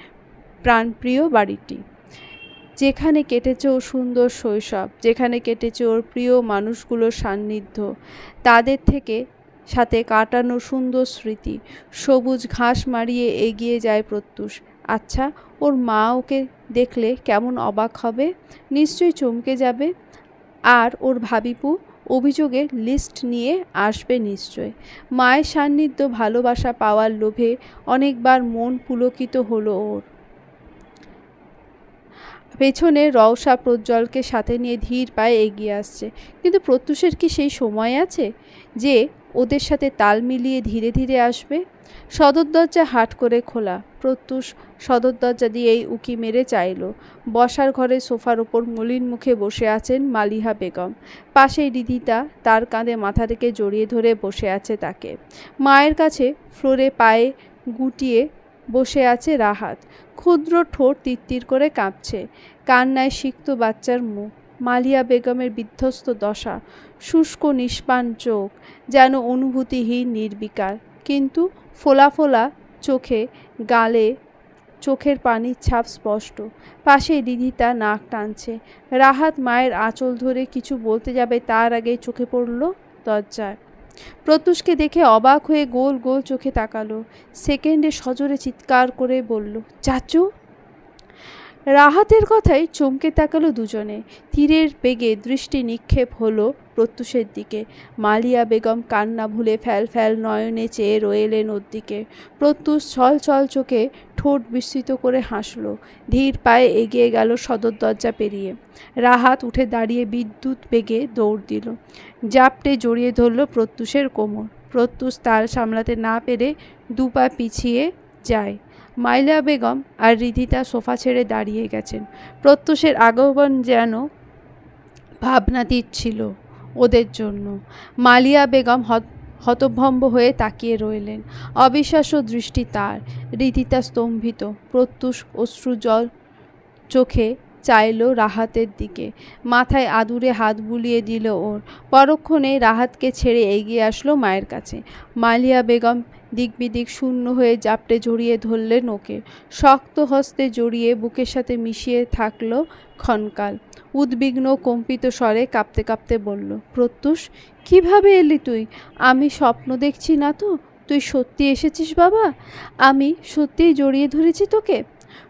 প্রাণপ্রিয় বাড়িটি, যেখানে কেটেছে ওর সুন্দর শৈশব, যেখানে কেটেছে ওর প্রিয় মানুষগুলোর সান্নিধ্য, তাদের সাথে কাটানো সুন্দর স্মৃতি। সবুজ ঘাস মাড়িয়ে এগিয়ে যায় প্রত্যুষ। আচ্ছা, ওর মা ওকে দেখলে কেমন অবাক হবে, নিশ্চয়ই চমকে যাবে। আর ওর ভাবিপু অভিযোগের লিস্ট নিয়ে আসবে নিশ্চয়। মায়ের সান্নিধ্য ভালোবাসা পাওয়ার লোভে অনেকবার মন পুলকিত হলো ওর। পেছনে রওশা প্রজ্জ্বলকে সাথে নিয়ে ধীর পায়ে এগিয়ে আসছে। কিন্তু প্রত্যুষের কি সেই সময় আছে যে ওদের সাথে তাল মিলিয়ে ধীরে ধীরে আসবে? সদর দরজা হাট করে খোলা। প্রত্যুষ সদর দরজা দিয়েই উকি মেরে চাইল। বসার ঘরে সোফার ওপর মলিন মুখে বসে আছেন মালিহা বেগম। পাশেই রিদিতা তার কাঁধে মাথা রেখে জড়িয়ে ধরে বসে আছে তাকে। মায়ের কাছে ফ্লোরে পায়ে গুটিয়ে বসে আছে রাহাত। ক্ষুদ্র ঠোঁট তিরতির করে কাঁপছে, কান্নায় সিক্ত বাচ্চার মুখ। মালিয়া বেগমের বিধ্বস্ত দশা, শুষ্ক নিষ্পাণ চোখ, যেন অনুভূতিহীন নির্বিকার। কিন্তু ফোলা ফোলা চোখে, গালে চোখের পানির ছাপ স্পষ্ট। পাশে রিদিতা নাক টানছে। রাহাত মায়ের আঁচল ধরে কিছু বলতে যাবে, তার আগেই চোখে পড়ল দরজায়। প্রত্যুষকে দেখে অবাক হয়ে গোল গোল চোখে তাকালো। সেকেন্ডে সজোরে চিৎকার করে বলল, চাচু। রাহাতের কথায় চমকে তাকালো দুজনে। তীরের বেগে দৃষ্টি নিক্ষেপ হলো প্রত্যুষের দিকে। মালিয়া বেগম কান্না ভুলে ফ্যাল ফ্যাল নয়নে চেয়ে রইলেন ওর দিকে। প্রত্যুষ ছল ছল চোখে ঠোঁট বিস্তৃত করে হাসল। ধীর পায়ে এগিয়ে গেল সদর দরজা পেরিয়ে। রাহাত উঠে দাঁড়িয়ে বিদ্যুৎ বেগে দৌড় দিল। জাপটে জড়িয়ে ধরল প্রত্যুষের কোমর। প্রত্যুষ তাল সামলাতে না পেরে দুপা পিছিয়ে যায়। মালিয়া বেগম আর রিদিতা সোফা ছেড়ে দাঁড়িয়ে গেছেন। প্রত্যুষের আগমন যেন ভাবনাতীত ছিল ওদের জন্য। মালিয়া বেগম হতভম্ব হয়ে তাকিয়ে রইলেন। অবিশ্বাস্য দৃষ্টি তার। রিদিতা স্তম্ভিত। প্রত্যুষ অশ্রুজল চোখে চাইল রাহাতের দিকে। মাথায় আদুরে হাত বুলিয়ে দিল ওর। পরক্ষণে রাহাতকে ছেড়ে এগিয়ে আসলো মায়ের কাছে। মালিয়া বেগম দিক বিদিক শূন্য হয়ে জাপটে জড়িয়ে ধরলেন ওকে। শক্ত হস্তে জড়িয়ে বুকের সাথে মিশিয়ে থাকলো ক্ষণকাল। উদ্বিগ্ন কম্পিত স্বরে কাঁপতে কাঁপতে বলল, প্রত্যুষ, কিভাবে এলি তুই? আমি স্বপ্ন দেখছি না তো? তুই সত্যি এসেছিস বাবা? আমি সত্যিই জড়িয়ে ধরেছি তোকে।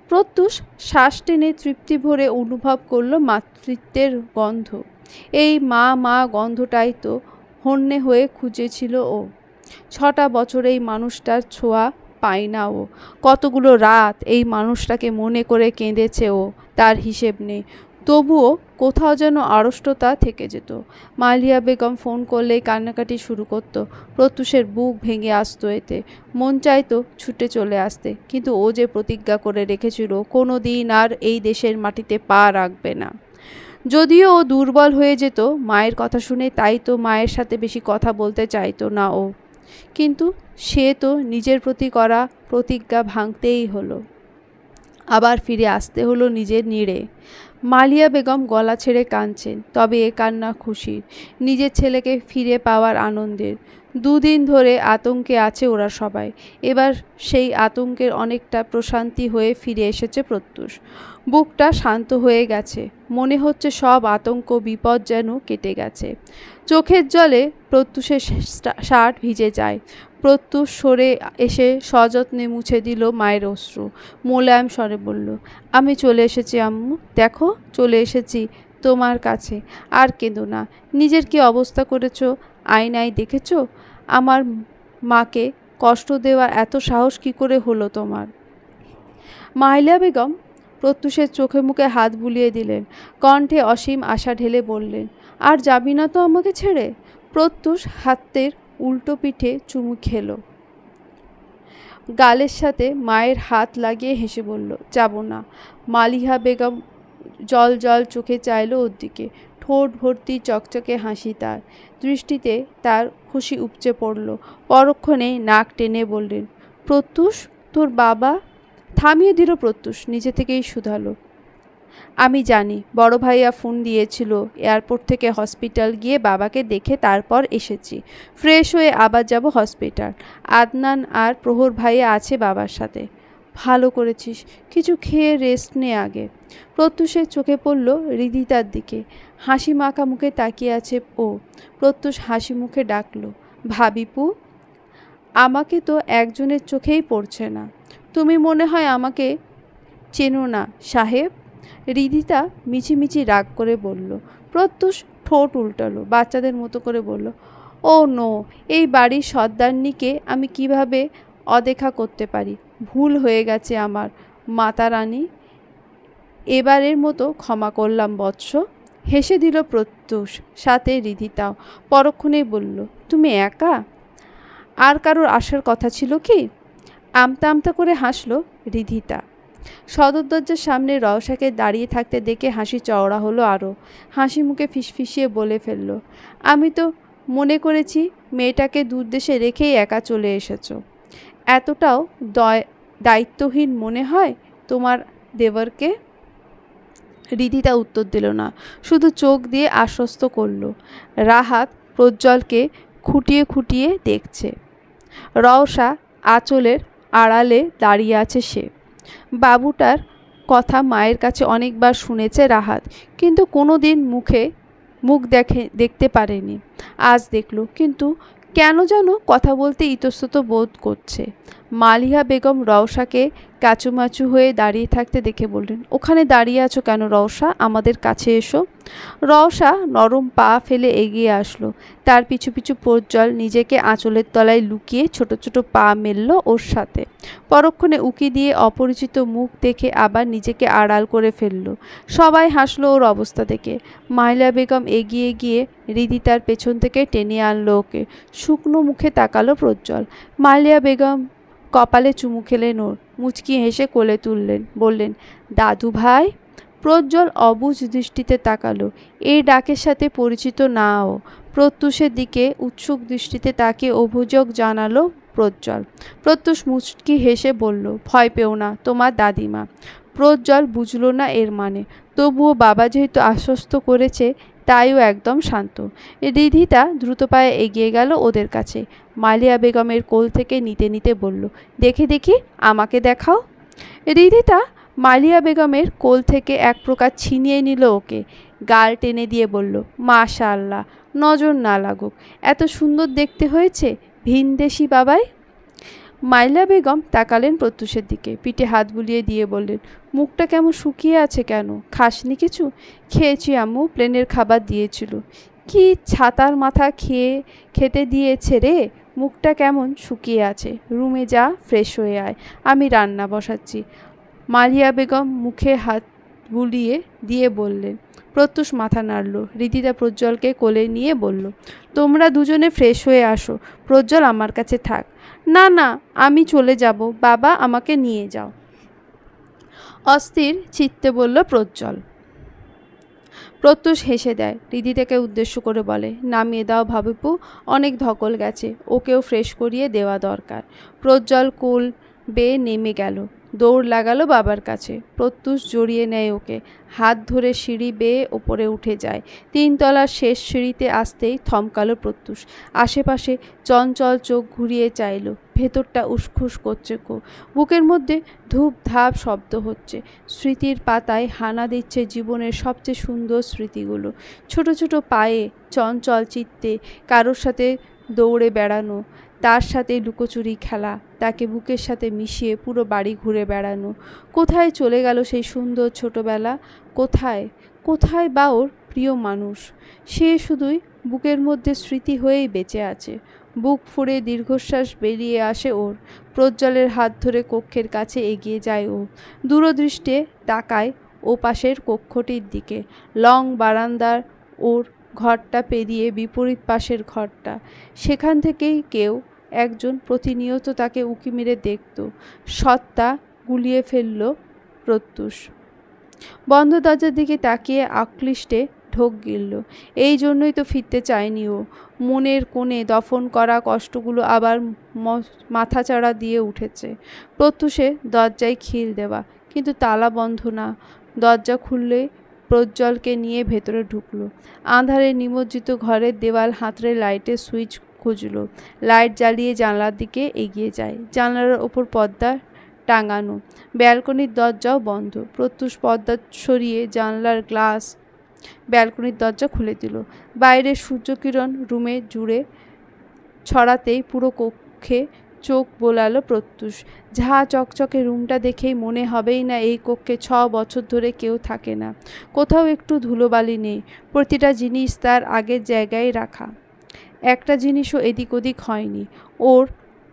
প্রত্যুষ শ্বাস টেনে তৃপ্তি ভরে অনুভব করল মাতৃত্বের গন্ধ। এই মা মা গন্ধটাই তো হন্যে হয়ে খুঁজেছিল ও। 6টা বছর এই মানুষটার ছোঁয়া পায় না ও। কতগুলো রাত এই মানুষটাকে মনে করে কেঁদেছে ও, তার হিসেব নেই। তবুও কোথাও যেন আড়ষ্টতা থেকে যেত। মালিয়া বেগম ফোন করলেই কান্নাকাটি শুরু করত। প্রত্যুষের বুক ভেঙে আসতো এতে। মন চাইতো ছুটে চলে আসতে, কিন্তু ও যে প্রতিজ্ঞা করে রেখেছিল কোনো দিন আর এই দেশের মাটিতে পা রাখবে না। যদিও ও দুর্বল হয়ে যেত মায়ের কথা শুনে, তাই তো মায়ের সাথে বেশি কথা বলতে চাইতো না ও। কিন্তু সে তো নিজের প্রতি করা প্রতিজ্ঞা ভাঙতেই হলো। আবার ফিরে আসতে হলো নিজের নীড়ে। মালিয়া বেগম গলা ছেড়ে কাঁদছেন, তবে এ কান্না খুশির, নিজের ছেলেকে ফিরে পাওয়ার আনন্দের। দুদিন ধরে আতঙ্কে আছে ওরা সবাই। এবার সেই আতঙ্কের অনেকটা প্রশান্তি হয়ে ফিরে এসেছে প্রত্যুষ। বুকটা শান্ত হয়ে গেছে, মনে হচ্ছে সব আতঙ্ক বিপদ যেন কেটে গেছে। চোখের জলে প্রত্যুষের শার্ট ভিজে যায়। প্রত্যুষ সরে এসে সযত্নে মুছে দিল মায়ের অশ্রু। মোলায়েম স্বরে বলল, আমি চলে এসেছি আম্মু, দেখো চলে এসেছি তোমার কাছে, আর কেঁদো না। নিজের কি অবস্থা করেছো আয়নায় দেখেছো? আমার মাকে কষ্ট দেওয়ার এত সাহস কি করে হলো তোমার? মাহিলা বেগম প্রত্যুষের চোখে মুখে হাত বুলিয়ে দিলেন, কণ্ঠে অসীম আশা ঢেলে বললেন, আর যাবি না তো আমাকে ছেড়ে? প্রত্যুষ হাতের উল্টো পিঠে চুমু খেলো, গালের সাথে মায়ের হাত লাগিয়ে হেসে বলল, যাব না। মালিহা বেগম জল জল চোখে চাইল ওর দিকে। ঠোঁট ভর্তি চকচকে হাসি তার, দৃষ্টিতে তার খুশি উপচে পড়ল। পরক্ষণে নাক টেনে বললেন, প্রত্যুষ তোর বাবা? থামিয়ে দিল প্রত্যুষ, নিজে থেকেই শুধালো, আমি জানি, বড় ভাইয়া ফোন দিয়েছিল, এয়ারপোর্ট থেকে হসপিটাল গিয়ে বাবাকে দেখে তারপর এসেছি। ফ্রেশ হয়ে আবার যাব হসপিটাল। আদনান আর প্রহর ভাইয়া আছে বাবার সাথে। ভালো করেছিস, কিছু খেয়ে রেস্ট নে আগে। প্রত্যুষের চোখে পড়ল হৃদিতার দিকে, হাসি মাখা মুখে তাকিয়ে আছে ও। প্রত্যুষ হাসি মুখে ডাকল, ভাবিপু। আমাকে তো একজনের চোখেই পড়ছে না, তুমি মনে হয় আমাকে চেনো না সাহেব। হৃদিতা মিছিমিছি রাগ করে বলল। প্রত্যুষ ঠোঁট উল্টালো, বাচ্চাদের মতো করে বলল, ও নো, এই বাড়ির সর্দারনিকে আমি কিভাবে অদেখা করতে পারি? ভুল হয়ে গেছে আমার মাতা রানী, এবারের মতো ক্ষমা করলাম বৎস। হেসে দিল প্রত্যুষ, সাথে হৃদিতাও। পরক্ষণেই বলল, তুমি একা? আর কারোর আসার কথা ছিল কি? আমতা আমতা করে হাসল হৃদিতা। সদর দরজার সামনে রওশাকে দাঁড়িয়ে থাকতে দেখে হাসি চওড়া হলো আরও। হাসি মুখে ফিসফিসিয়ে বলে ফেলল, আমি তো মনে করেছি মেয়েটাকে দূরদেশে রেখেই একা চলে এসেছো। এতটাও দায়িত্বহীন মনে হয় তোমার দেবরকে? হৃদিতা উত্তর দিল না, শুধু চোখ দিয়ে আশ্বস্ত করল। রাহাত প্রজ্জ্বলকে খুঁটিয়ে খুঁটিয়ে দেখছে। রওশা আঁচলের আড়ালে দাঁড়িয়ে আছে সে। বাবুটার কথা মায়ের কাছে অনেকবার শুনেছে রাহাত, কিন্তু কোনো দিন মুখ দেখতে পারেনি। আজ দেখল, কিন্তু কেন যেন কথা বলতে ইতস্তত বোধ করছে। মালিহা বেগম রওশাকে কাচুমাচু হয়ে দাঁড়িয়ে থাকতে দেখে বললেন, ওখানে দাঁড়িয়ে আছো কেন রওশা, আমাদের কাছে এসো। রওশা নরম পা ফেলে এগিয়ে আসলো। তার পিছু পিছু প্রজ্জ্বল নিজেকে আঁচলের তলায় লুকিয়ে ছোট ছোট পা মেলল ওর সাথে। পরক্ষণে উকি দিয়ে অপরিচিত মুখ দেখে আবার নিজেকে আড়াল করে ফেলল। সবাই হাসলো ওর অবস্থা দেখে। মাহিলা বেগম এগিয়ে গিয়ে হৃদিতার পেছন থেকে টেনে আনলো ওকে। শুকনো মুখে তাকালো প্রজ্জ্বল। মাহিলা বেগম কপালে চুমু খেলেন ওর, মুচকি হেসে কোলে তুললেন, বললেন, দাদু ভাই। প্রজ্জ্বল অবুঝ দৃষ্টিতে তাকালো। এই ডাকের সাথে পরিচিত না ও। প্রত্যুষের দিকে উৎসুক দৃষ্টিতে তাকিয়ে অভিযোগ জানালো প্রজ্জ্বল। প্রত্যুষ মুচকি হেসে বলল, ভয় পেও না, তোমার দাদিমা। প্রজ্জ্বল বুঝল না এর মানে, তবুও বাবা যেহেতু আশ্বস্ত করেছে তাইও একদম শান্ত। হৃদিতা দ্রুত পায়ে এগিয়ে গেল ওদের কাছে। মালিয়া বেগমের কোল থেকে নিতে নিতে বলল, দেখি দেখি, আমাকে দেখাও। হৃদিতা মালিয়া বেগমের কোল থেকে এক প্রকার ছিনিয়ে নিল ওকে, গাল টেনে দিয়ে বলল, মাশাআল্লাহ, নজর না লাগুক, এত সুন্দর দেখতে হয়েছে ভিনদেশি বাবাই। মাইলা বেগম তাকালেন প্রত্যুষের দিকে, পিঠে হাত বুলিয়ে দিয়ে বললেন, মুখটা কেমন শুকিয়ে আছে কেন, খাসনি কিছু? খেয়েছি আম্মু, প্লেনের খাবার দিয়েছিল। কি ছাতার মাথা খেতে দিয়েছে রে, মুখটা কেমন শুকিয়ে আছে। রুমে যা, ফ্রেশ হয়ে আয়, আমি রান্না বসাচ্ছি। মালিয়া বেগম মুখে হাত বুলিয়ে দিয়ে বললেন। প্রত্যুষ মাথা নাড়ল। হৃদিতা প্রজ্জ্বলকে কোলে নিয়ে বলল, তোমরা দুজনে ফ্রেশ হয়ে আসো, প্রজ্জ্বল আমার কাছে থাক। না না, আমি চলে যাব, বাবা আমাকে নিয়ে যাও, অস্থির চিত্তে বলল প্রজ্জ্বল। প্রত্যুষ হেসে দেয়, হৃদিতাকে উদ্দেশ্য করে বলে, নামিয়ে দাও ভাবিপু, অনেক ধকল গেছে, ওকেও ফ্রেশ করিয়ে দেওয়া দরকার। প্রজ্জ্বল কোল বেয়ে নেমে গেল। দৌড় লাগালো বাবার কাছে। প্রত্যুষ জড়িয়ে নেয় ওকে, হাত ধরে সিঁড়ি বেয়ে ওপরে উঠে যায়। 3 তলার শেষ সিঁড়িতে আসতেই থমকালো প্রত্যুষ। আশেপাশে চঞ্চল চোখ ঘুরিয়ে চাইল। ভেতরটা উসখুস করছে খুব। বুকের মধ্যে ধূপ ধাপ শব্দ হচ্ছে। স্মৃতির পাতায় হানা দিচ্ছে জীবনের সবচেয়ে সুন্দর স্মৃতিগুলো। ছোট ছোট পায়ে, চঞ্চল চিত্তে কারোর সাথে দৌড়ে বেড়ানো, তার সাথে লুকোচুরি খেলা, তাকে বুকের সাথে মিশিয়ে পুরো বাড়ি ঘুরে বেড়ানো। কোথায় চলে গেল সেই সুন্দর ছোটবেলা? কোথায় কোথায় বা ওর প্রিয় মানুষ? সে শুধুই বুকের মধ্যে স্মৃতি হয়েই বেঁচে আছে। বুক ফুঁড়ে দীর্ঘশ্বাস বেরিয়ে আসে ওর। প্রজ্জ্বলের হাত ধরে কক্ষের কাছে এগিয়ে যায় ও। দূরদৃষ্টে তাকায় ও পাশের কক্ষটির দিকে। লং বারান্দার ওর ঘরটা পেরিয়ে বিপরীত পাশের ঘরটা। সেখান থেকেই কেউ একজন প্রতিনিয়ত তাকে উঁকি মেরে দেখত। সত্তা গুলিয়ে ফেলল প্রত্যুষ। বন্ধ দরজার দিকে তাকিয়ে আকৃষ্টে ঢোক গিলল। এই জন্যই তো ফিরতে চায়নি ও। মনের কোণে দফন করা কষ্টগুলো আবার মাথাচাড়া দিয়ে উঠেছে। প্রত্যুষে দরজায় খিল দেওয়া, কিন্তু তালা বন্ধ না। দরজা খুললে প্রজ্জ্বলকে নিয়ে ভেতরে ঢুকলো। আঁধারে নিমজ্জিত ঘরের দেওয়াল হাতড়ে লাইটের সুইচ খুঁজল। লাইট জ্বালিয়ে জানলার দিকে এগিয়ে যায়। জানলার ওপর পর্দা টাঙানো, ব্যালকনির দরজাও বন্ধ। প্রত্যুষ পর্দা সরিয়ে জানলার গ্লাস ব্যালকনির দরজা খুলে দিল। বাইরের সূর্যকিরণ রুমে জুড়ে ছড়াতেই পুরো কক্ষে চোখ বোলালো প্রত্যুষ। ঝা চকচকে রুমটা দেখেই মনে হবেই না এই কক্ষে 6 বছর ধরে কেউ থাকে না। কোথাও একটু ধুলোবালি নেই। প্রতিটা জিনিস তার আগের জায়গায় রাখা। একটা জিনিসও এদিক ওদিক হয়নি। ওর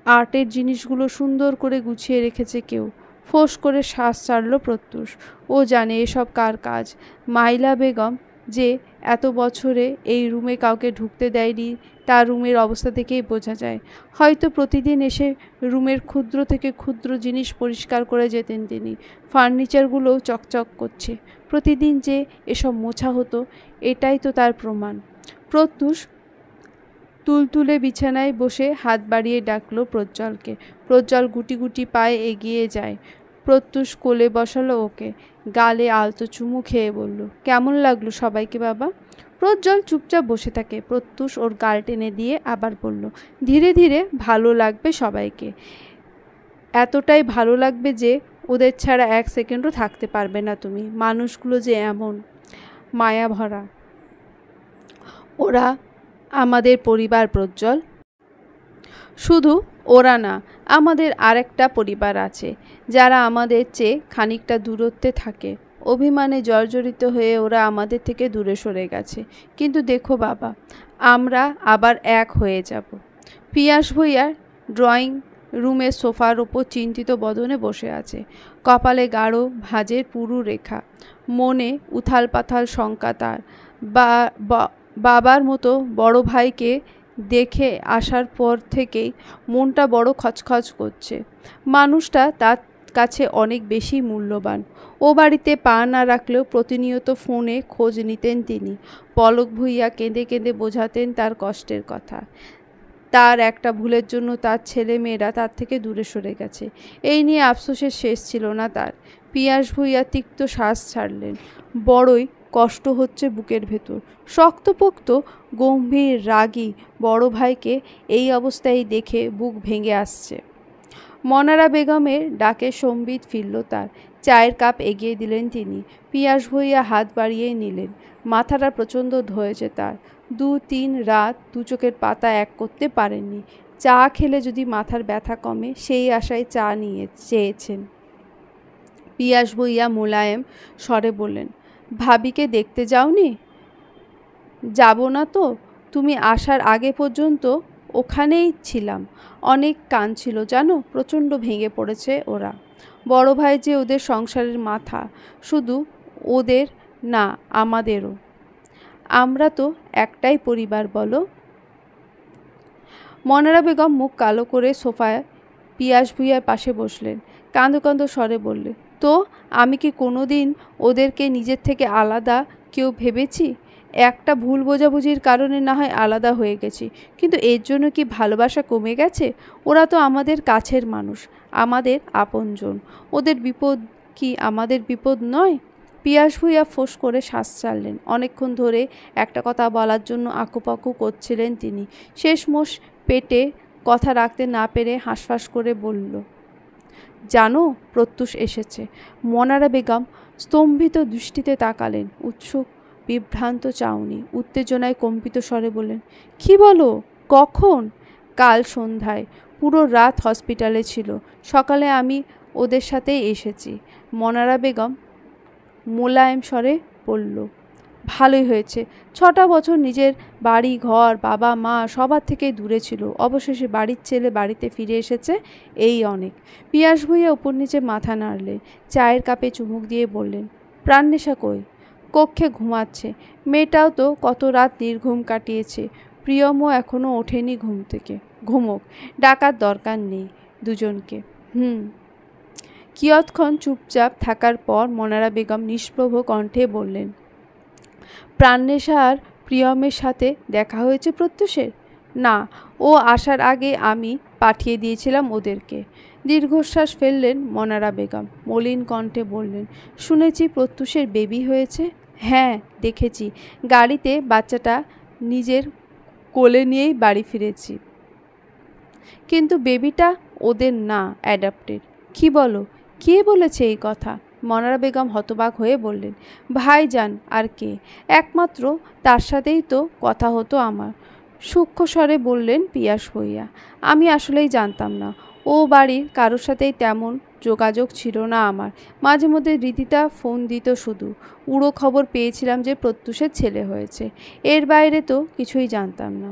আর্টের জিনিসগুলো সুন্দর করে গুছিয়ে রেখেছে কেউ। ফোঁস করে শ্বাস ছাড়ল প্রত্যুষ। ও জানে এসব কার কাজ। মাইলা বেগম যে এত বছরে এই রুমে কাউকে ঢুকতে দেয়নি, তার রুমের অবস্থা থেকেই বোঝা যায়। হয়তো প্রতিদিন এসে রুমের ক্ষুদ্র থেকে ক্ষুদ্র জিনিস পরিষ্কার করে যেতেন তিনি। ফার্নিচারগুলোও চকচক করছে। প্রতিদিন যে এসব মোছা হতো, এটাই তো তার প্রমাণ। প্রত্যুষ তুলতুলে বিছানায় বসে হাত বাড়িয়ে ডাকলো প্রজ্জ্বলকে। প্রজ্জ্বল গুটি গুটি পায়ে এগিয়ে যায়। প্রত্যুষ কোলে বসালো ওকে। গালে আলতো চুমু খেয়ে বলল, কেমন লাগলো সবাইকে বাবা? প্রজ্জ্বল চুপচাপ বসে থাকে। প্রত্যুষ ওর গাল টেনে দিয়ে আবার বলল, ধীরে ধীরে ভালো লাগবে সবাইকে। এতটাই ভালো লাগবে যে ওদের ছাড়া 1 সেকেন্ডও থাকতে পারবে না তুমি। মানুষগুলো যে এমন মায়া ভরা। ওরা আমাদের পরিবার প্রজ্জ্বল। শুধু ওরা না, আমাদের আরেকটা পরিবার আছে, যারা আমাদের চেয়ে খানিকটা দূরত্বে থাকে। অভিমানে জর্জরিত হয়ে ওরা আমাদের থেকে দূরে সরে গেছে। কিন্তু দেখো বাবা, আমরা আবার এক হয়ে যাব। পিয়াস ভূঁইয়া ড্রয়িং রুমের সোফার ওপর চিন্তিত বদনে বসে আছে। কপালে গাঢ় ভাঁজের পুরু রেখা, মনে উথাল পাথাল শঙ্কা তার। বাবার মতো বড় ভাইকে দেখে আসার পর থেকেই মনটা বড় খচখচ করছে। মানুষটা তার কাছে অনেক বেশি মূল্যবান। ও বাড়িতে পা না রাখলেও প্রতিনিয়ত ফোনে খোঁজ নিতেন তিনি। পলক ভূঁইয়া কেঁদে কেঁদে বোঝাতেন তার কষ্টের কথা। তার একটা ভুলের জন্য তার ছেলে মেয়েরা তার থেকে দূরে সরে গেছে। এই নিয়ে আফসোসের শেষ ছিল না তার। পিয়াস ভূঁইয়া তিক্ত শ্বাস ছাড়লেন। বড়ই কষ্ট হচ্ছে বুকের ভেতর। শক্তপোক্ত গম্ভীর রাগী বড় ভাইকে এই অবস্থায় দেখে বুক ভেঙে আসছে। মনারা বেগমের ডাকে সম্বিত ফিরল তার। চায়ের কাপ এগিয়ে দিলেন তিনি। পিয়াস ভূঁইয়া হাত বাড়িয়ে নিলেন। মাথাটা প্রচণ্ড ধরেছে তার। 2-3 রাত 2 চোখের পাতা এক করতে পারেননি। চা খেলে যদি মাথার ব্যথা কমে, সেই আশায় চা নিয়ে চেয়েছেন। পিয়াস ভূঁইয়া মোলায়েম স্বরে বললেন, ভাবিকে দেখতে যাওনি? যাব না তো, তুমি আসার আগে পর্যন্ত ওখানেই ছিলাম। অনেক কাঁদছিল জানো, প্রচণ্ড ভেঙে পড়েছে ওরা। বড় ভাই যে ওদের সংসারের মাথা, শুধু ওদের না, আমাদেরও। আমরা তো একটাই পরিবার বলো। মনারা বেগম মুখ কালো করে সোফায় পিয়াস ভূঁইয়ার পাশে বসলেন। কাঁদো কাঁদো স্বরে বললেন, তো আমি কি কোনো দিন ওদেরকে নিজের থেকে আলাদা কেউ ভেবেছি? একটা ভুল বোঝাবুঝির কারণে না হয় আলাদা হয়ে গেছি, কিন্তু এর জন্য কি ভালোবাসা কমে গেছে? ওরা তো আমাদের কাছের মানুষ, আমাদের আপনজন। ওদের বিপদ কি আমাদের বিপদ নয়? পিয়াস ভুইয়া ফোঁস করে শ্বাস ছাড়লেন। অনেকক্ষণ ধরে একটা কথা বলার জন্য আকুপাকু করছিলেন তিনি। শেষমেশ পেটে কথা রাখতে না পেরে হাঁসফাঁস করে বলল, জানো, প্রত্যুষ এসেছে। মনারা বেগম স্তম্ভিত দৃষ্টিতে তাকালেন। উৎসুক বিভ্রান্ত চাউনি উত্তেজনায় কম্পিত স্বরে বললেন, কি বলো? কখন? কাল সন্ধ্যায়। পুরো রাত হসপিটালে ছিল। সকালে আমি ওদের সাথেই এসেছি। মনারা বেগম মোলায়েম স্বরে বলল, ভালোই হয়েছে। 6টা বছর নিজের বাড়ি ঘর বাবা মা সবার থেকেই দূরে ছিল, অবশেষে বাড়ির ছেলে বাড়িতে ফিরে এসেছে, এই অনেক। পিয়াস ভুইয়া উপর নিচে মাথা নাড়লেন। চায়ের কাপে চুমুক দিয়ে বললেন, প্রাণনেশা কই? কক্ষে ঘুমাচ্ছে। মেয়েটাও তো কত রাত নির্ঘুম কাটিয়েছে। প্রিয়মও এখনো ওঠেনি ঘুম থেকে। ঘুমোক, ডাকার দরকার নেই দুজনকে। কিয়ৎক্ষণ চুপচাপ থাকার পর মনারা বেগম নিষ্প্রভ কণ্ঠে বললেন, প্রাণনেশা আর প্রিয়মের সাথে দেখা হয়েছে প্রত্যুষের? না, ও আসার আগে আমি পাঠিয়ে দিয়েছিলাম ওদেরকে। দীর্ঘশ্বাস ফেললেন মনারা বেগম। মলিন কণ্ঠে বললেন, শুনেছি প্রত্যুষের বেবি হয়েছে। হ্যাঁ, দেখেছি। গাড়িতে বাচ্চাটা নিজের কোলে নিয়েই বাড়ি ফিরেছি। কিন্তু বেবিটা ওদের না, অ্যাডাপ্টেড। কি বলো? কে বলেছে এই কথা? মনারা বেগম হতবাক হয়ে বললেন, ভাইজান আর কে, একমাত্র তার সাথেই তো কথা হতো আমার। সূক্ষ্ম স্বরে বললেন পিয়াস ভুইয়া, আমি আসলেই জানতাম না। ও বাড়ির কারোর সাথেই তেমন যোগাযোগ ছিল না আমার। মাঝে মধ্যে রীতিতা ফোন দিত শুধু। উড়ো খবর পেয়েছিলাম যে প্রত্যুষের ছেলে হয়েছে। এর বাইরে তো কিছুই জানতাম না।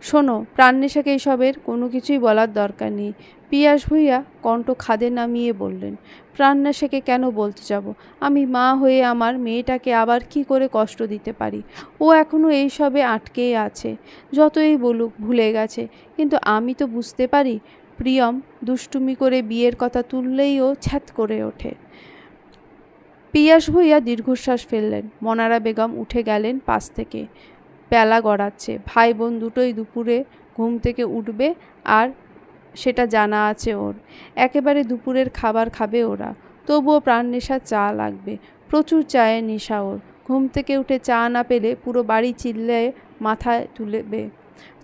শোনো, প্রাণনেশাকে এসবের কোনো কিছুই বলার দরকার নেই। পিয়াস ভুইয়া কণ্ঠ খাদে নামিয়ে বললেন, প্রাণনেশাকে কেন বলতে যাব? আমি মা হয়ে আমার মেয়েটাকে আবার কি করে কষ্ট দিতে পারি? ও এখনও এইসবে আটকেই আছে। যতই বলুক ভুলে গেছে, কিন্তু আমি তো বুঝতে পারি। প্রিয়ম দুষ্টুমি করে বিয়ের কথা তুললেই ও ছ্যাত করে ওঠে। পিয়াস ভুইয়া দীর্ঘশ্বাস ফেললেন। মনারা বেগম উঠে গেলেন পাশ থেকে। বেলা গড়াচ্ছে। ভাই বোন দুটোই দুপুরে ঘুম থেকে উঠবে, আর সেটা জানা আছে ওর। একেবারে দুপুরের খাবার খাবে ওরা। তবুও প্রাণনেশা চা লাগবে, প্রচুর চায়ের নেশা ওর। ঘুম থেকে উঠে চা না পেলে পুরো বাড়ি চিল্লায়ে মাথায় তুলবে।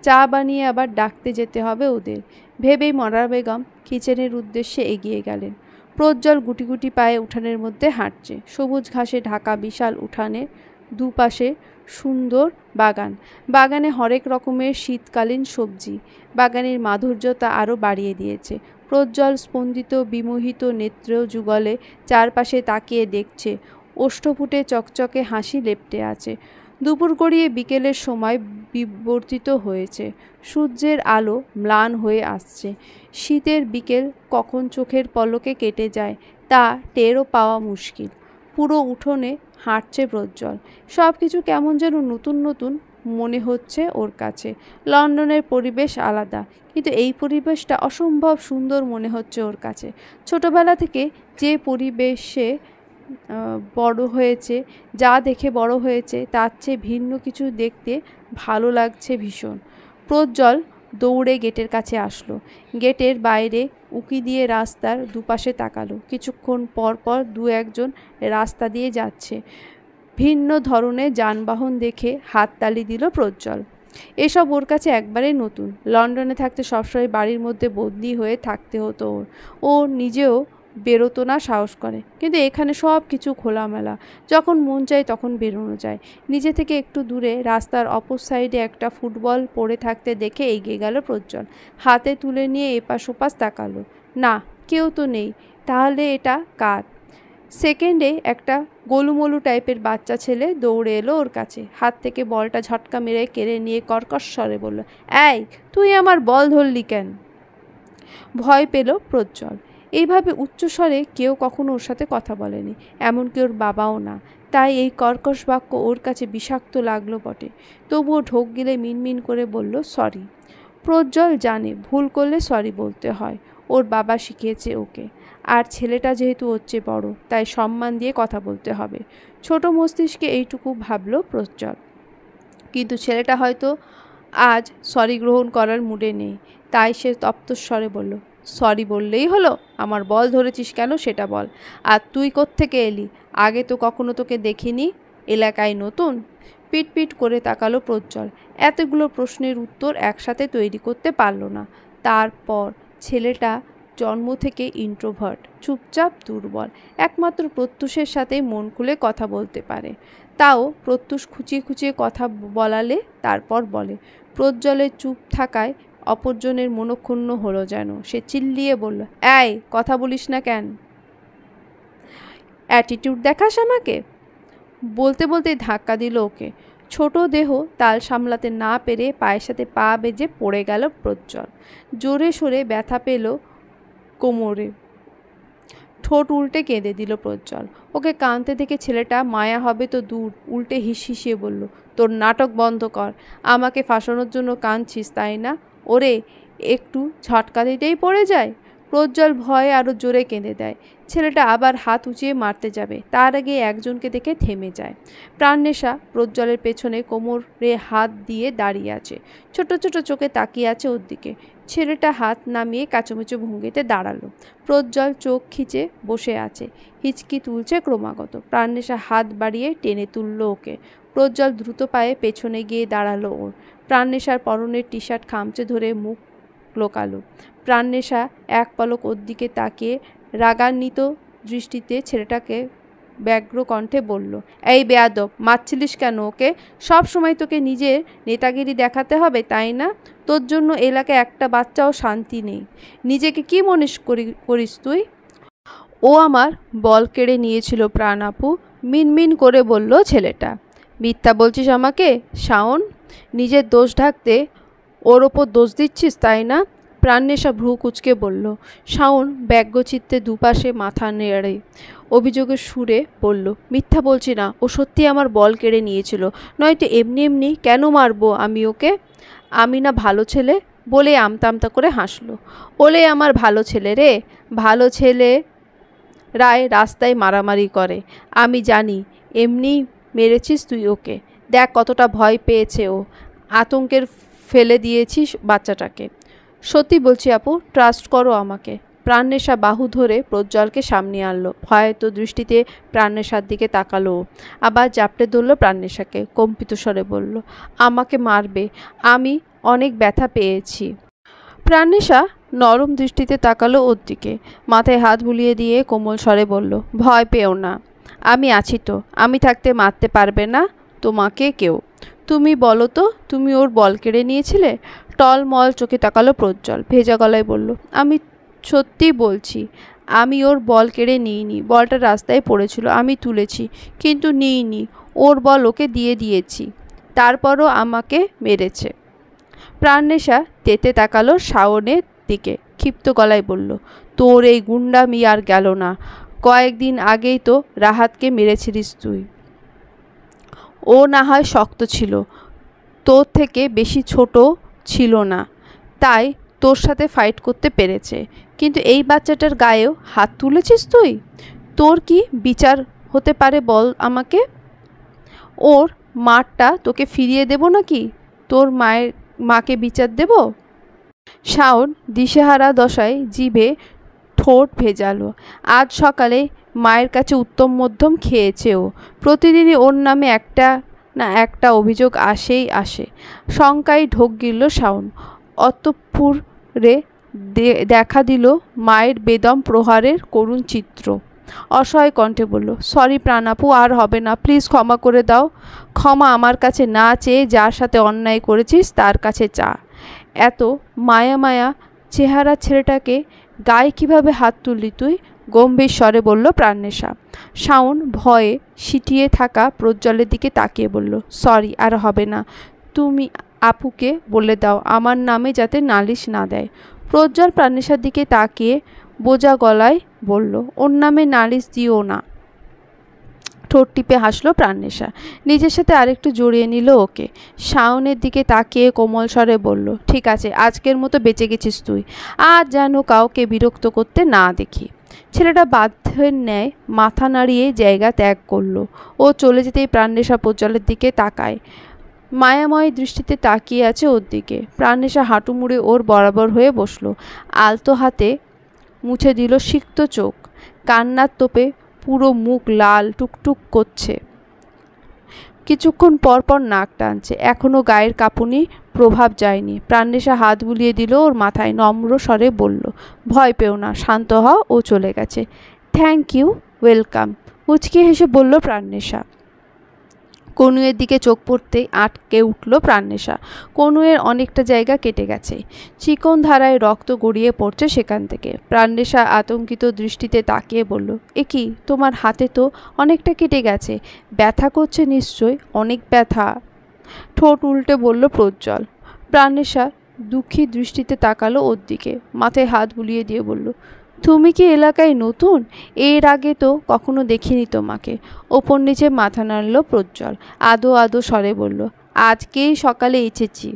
চা বানিয়ে আবার ডাকতে যেতে হবে ওদের ভেবেই মনারা বেগম কিচেনের উদ্দেশ্যে এগিয়ে গেলেন। প্রজ্জ্বল গুটি গুটি পায়ে উঠানের মধ্যে হাঁটছে। সবুজ ঘাসে ঢাকা বিশাল উঠানের দুপাশে সুন্দর বাগান। বাগানে হরেক রকমের শীতকালীন সবজি। বাগানের মাধুর্যতা আরও বাড়িয়ে দিয়েছে। প্রজ্জ্বল স্পন্দিত বিমোহিত নেত্র যুগলে চারপাশে তাকিয়ে দেখছে। ওষ্ঠপুটে চকচকে হাসি লেপ্টে আছে। দুপুর গড়িয়ে বিকেলের সময় বিবর্তিত হয়েছে। সূর্যের আলো ম্লান হয়ে আসছে। শীতের বিকেল কখন চোখের পলকে কেটে যায় তা টেরও পাওয়া মুশকিল। পুরো উঠোনে হাঁটছে প্রজ্জ্বল। সব কিছু কেমন যেন নতুন নতুন মনে হচ্ছে ওর কাছে। লন্ডনের পরিবেশ আলাদা, কিন্তু এই পরিবেশটা অসম্ভব সুন্দর মনে হচ্ছে ওর কাছে। ছোটবেলা থেকে যে পরিবেশে বড় হয়েছে, যা দেখে বড় হয়েছে, তার চেয়ে ভিন্ন কিছু দেখতে ভালো লাগছে ভীষণ। প্রজ্জ্বল দৌড়ে গেটের কাছে আসলো। গেটের বাইরে উঁকি দিয়ে রাস্তার দুপাশে তাকালো। কিছুক্ষণ পর পর দু একজন রাস্তা দিয়ে যাচ্ছে। ভিন্ন ধরনের যানবাহন দেখে হাততালি দিল প্রজ্জ্বল। এসব ওর কাছে একবারেই নতুন। লন্ডনে থাকতে সবসময় বাড়ির মধ্যে বন্দি হয়ে থাকতে হতো ওর। ও নিজেও বেরোতো না সাহস করে, কিন্তু এখানে সব কিছু খোলামেলা। যখন মন চায় তখন বেরোনো যায়। নিজে থেকে একটু দূরে রাস্তার অপর সাইডে একটা ফুটবল পড়ে থাকতে দেখে এগিয়ে গেল প্রজ্জ্বল। হাতে তুলে নিয়ে এপাশ ওপাশ তাকালো। না, কেউ তো নেই। তাহলে এটা কার? সেকেন্ডে একটা গোলুমলু টাইপের বাচ্চা ছেলে দৌড়ে এলো ওর কাছে। হাত থেকে বলটা ঝটকা মেরে কেড়ে নিয়ে কর্কশ স্বরে বলল, এই, তুই আমার বল ধরলি কেন? ভয় পেল প্রজ্জ্বল। এইভাবে উচ্চস্বরে কেউ কখনো ওর সাথে কথা বলেনি, এমনকি ওর বাবাও না। তাই এই কর্কশ বাক্য ওর কাছে বিষাক্ত লাগলো বটে। তবুও ঢোক গিলে মিনমিন করে বলল, সরি। প্রজ্জ্বল জানে ভুল করলে সরি বলতে হয়। ওর বাবা শিখিয়েছে ওকে। আর ছেলেটা যেহেতু ওর চেয়ে বড়, তাই সম্মান দিয়ে কথা বলতে হবে। ছোট মস্তিষ্কে এইটুকু ভাবল প্রজ্জ্বল। কিন্তু ছেলেটা হয়তো আজ সরি গ্রহণ করার মুডে নেই, তাই সে তপ্তস্বরে বলল, সরি বললেই হলো? আমার বল ধরেছিস কেন সেটা বল। আর তুই কোত্থেকে এলি? আগে তো কখনো তোকে দেখিনি। এলাকায় নতুন? পিট পিট করে তাকালো প্রজ্জ্বল। এতগুলো প্রশ্নের উত্তর একসাথে তৈরি করতে পারল না। তারপর ছেলেটা জন্ম থেকে ইন্ট্রোভার্ট, চুপচাপ, দুর্বল। একমাত্র প্রত্যুষের সাথে মন খুলে কথা বলতে পারে। তাও প্রত্যুষ খুঁচিয়ে খুঁচিয়ে কথা বলালে তারপর বলে। প্রজ্জ্বলের চুপ থাকায় অপরজনের মনক্ষুণ্ণ হলো যেন। সে চিল্লিয়ে বলল, এই কথা বলিস না কেন? অ্যাটিটিউড দেখাস আমাকে? বলতে বলতে ধাক্কা দিল ওকে। ছোট দেহ তাল সামলাতে না পেরে পায়ের সাথে পা বেজে পড়ে গেল প্রজ্জ্বল। জোরে সোরে ব্যথা পেল কোমরে। ঠোঁট উল্টে কেঁদে দিল প্রজ্জ্বল। ওকে কাঁদতে দেখে ছেলেটা মায়া হবে তো দূর, উল্টে হিসিয়ে বলল, তোর নাটক বন্ধ কর। আমাকে ফাঁসানোর জন্য কাঁদছিস তাই না? ওরে একটু ঝটকা দিতেই পড়ে যায়। প্রজ্জ্বল ভয়ে আরও জোরে কেঁদে দেয়। ছেলেটা আবার হাত উঁচিয়ে মারতে যাবে, তার আগে একজনকে দেখে থেমে যায়। প্রাণনেশা প্রজ্জ্বলের পেছনে কোমরে হাত দিয়ে দাঁড়িয়ে আছে, ছোট ছোট চোখে তাকিয়ে আছে ওর দিকে। ছেলেটা হাত নামিয়ে কাচুমুচু ভঙ্গিতে দাঁড়ালো। প্রজ্জ্বল চোখ খিচে বসে আছে, হিচকি তুলছে ক্রমাগত। প্রাণনেশা হাত বাড়িয়ে টেনে তুলল ওকে। প্রজ্জ্বল দ্রুত পায়ে পেছনে গিয়ে দাঁড়ালো ওর। প্রাণনেশার পরনের টি শার্ট খামচে ধরে মুখ লোকালো। প্রাণনেশা এক পলক ওর দিকে তাকিয়ে রাগান্বিত দৃষ্টিতে ছেলেটাকে ব্যগ্র কণ্ঠে বলল, এই বেয়াদব, মারছিলিস কেন ওকে? সব সময় তোকে নিজের নেতাগিরি দেখাতে হবে তাই না? তোর জন্য এলাকায় একটা বাচ্চাও শান্তি নেই। নিজেকে কি মনে করিস তুই? ও আমার বল কেড়ে নিয়েছিল প্রাণ আপু, মিনমিন করে বলল ছেলেটা। মিথ্যা বলছিস আমাকে শাওন? নিজের দোষ ঢাকতে ওর ওপর দোষ দিচ্ছিস তাই না? প্রাণনেশা ভ্রু কুঁচকে বলল। শাওন ব্যগ্রচিত্তে দুপাশে মাথা নেড়ে অভিযোগের সুরে বলল, মিথ্যা বলছি না, ও সত্যি আমার বল কেড়ে নিয়েছিল, নয়তো এমনি এমনি কেন মারবো আমি ওকে? আমি না ভালো ছেলে? বলে আমতা আমতা করে হাসলো। ওলে আমার ভালো ছেলে রে, ভালো ছেলে রায় রাস্তায় মারামারি করে। আমি জানি এমনি মেরেছিস তুই ওকে। দেখ কতটা ভয় পেয়েছে ও, আতঙ্কের ফেলে দিয়েছিস বাচ্চাটাকে। সত্যি বলছি আপু, ট্রাস্ট করো আমাকে। প্রাণনেশা বাহু ধরে প্রজ্জ্বলকে সামনে আনলো। ভয়াত দৃষ্টিতে প্রাণনেশার দিকে তাকালো। আবার জাপটে ধরল প্রাণনেশাকে, কম্পিত স্বরে বলল, আমাকে মারবে, আমি অনেক ব্যথা পেয়েছি। প্রাণনেশা নরম দৃষ্টিতে তাকালো ওর দিকে, মাথায় হাত বুলিয়ে দিয়ে কোমল স্বরে বলল, ভয় পেও না, আমি আছি তো। আমি থাকতে মারতে পারবে না তোমাকে কেউ। তুমি বলো তো, তুমি ওর বল কেড়ে নিয়েছিলে? টলমল চোখে তাকালো প্রজ্জ্বল, ভেজা গলায় বলল, আমি সত্যি বলছি, আমি ওর বল কেড়ে নিইনি। বলটা রাস্তায় পড়েছিল, আমি তুলেছি, কিন্তু নিইনি। ওর বল ওকে দিয়ে দিয়েছি, তারপরও আমাকে মেরেছে। প্রাণনেশা তেতে তাকালো শাওনের দিকে, ক্ষিপ্ত গলায় বলল, তোর এই গুন্ডামি আর গেল না। কয়েকদিন আগেই তো রাহাতকে মেরেছিলিস তুই। ও না হয় শক্ত ছিল, তোর থেকে বেশি ছোট ছিল না, তাই তোর সাথে ফাইট করতে পেরেছে। কিন্তু এই বাচ্চাটার গায়েও হাত তুলেছিস তুই? তোর কি বিচার হতে পারে বল আমাকে? ওর মারটা তোকে ফিরিয়ে দেব নাকি তোর মাকে বিচার দেব? শাওন দিশেহারা দশায় জিভে ঠোঁট ভেজালো। আজ সকালে মায়ের কাছে উত্তম মধ্যম খেয়েছে ও। প্রতিদিনই ওর নামে একটা না একটা অভিযোগ আসেই আসে। শঙ্কায় ঢোক গিলল শাওন। অতঃপুরে দেখা দিল মায়ের বেদম প্রহারের করুণ চিত্র। অসহায় কণ্ঠে বলল, সরি প্রাণাপু, আর হবে না, প্লিজ ক্ষমা করে দাও। ক্ষমা আমার কাছে না চেয়ে যার সাথে অন্যায় করেছিস তার কাছে চা। এত মায়া মায়া চেহারা ছেলেটাকে গায়ে কিভাবে হাত তুললি তুই? গম্ভীর স্বরে বলল প্রাণনেশা। শাওন ভয়ে সিটিয়ে থাকা প্রজ্জ্বলের দিকে তাকিয়ে বলল, সরি, আর হবে না। তুমি আপুকে বলে দাও আমার নামে যাতে নালিশ না দেয়। প্রজ্জ্বল প্রাণনেশার দিকে তাকিয়ে বোঝা গলায় বলল, ওর নামে নালিশ দিও না। ঠোঁট টিপে হাসলো প্রাণনেশা। নিজের সাথে আরেকটু জড়িয়ে নিল ওকে। শাওনের দিকে তাকিয়ে কোমল স্বরে বলল, ঠিক আছে, আজকের মতো বেঁচে গেছিস তুই। আজ যেন কাউকে বিরক্ত করতে না দেখি। ছেলেটা বাধ্যের ন্যায় মাথা নাড়িয়ে জায়গা ত্যাগ করলো। ও চলে যেতেই প্রাণনেশা প্রজ্জ্বলের দিকে তাকায়। মায়াময় দৃষ্টিতে তাকিয়ে আছে ওর দিকে। প্রাণনেশা হাঁটু মুড়ে ওর বরাবর হয়ে বসলো। আলতো হাতে মুছে দিল সিক্ত চোখ। কান্নার তোপে পুরো মুখ লাল টুকটুক করছে। কিছুক্ষণ পর পর নাক টানছে। এখনো গায়ের কাঁপুনি প্রভাব যায়নি। প্রাণনেশা হাত বুলিয়ে দিল ওর মাথায়, নম্র স্বরে বলল, ভয় পেও না, শান্ত হও, ও চলে গেছে। থ্যাংক ইউ, ওয়েলকাম, মুচকি হেসে বলল প্রাণনেশা। কনুয়ের দিকে চোখ পড়তেই আটকে উঠল প্রাণনেশা। কনুয়ের অনেকটা জায়গা কেটে গেছে। চিকন ধারায় রক্ত গড়িয়ে পড়ছে সেখান থেকে। প্রাণনেশা আতঙ্কিত দৃষ্টিতে তাকিয়ে বলল, এ কি, তোমার হাতে তো অনেকটা কেটে গেছে, ব্যথা করছে নিশ্চয়? অনেক ব্যথা, ঠোঁট উল্টে বলল প্রজ্জ্বল। প্রাণনেশা দুঃখী দৃষ্টিতে তাকালো ওর দিকে, মাথায় হাত বুলিয়ে দিয়ে বলল, তুমি কি এলাকায় নতুন? এর আগে তো কখনো দেখিনি তোমাকে। ওপর নিচে মাথা নাড়ল প্রজ্জ্বল। আদো আদো স্বরে বলল, আজকেই সকালে এসেছি।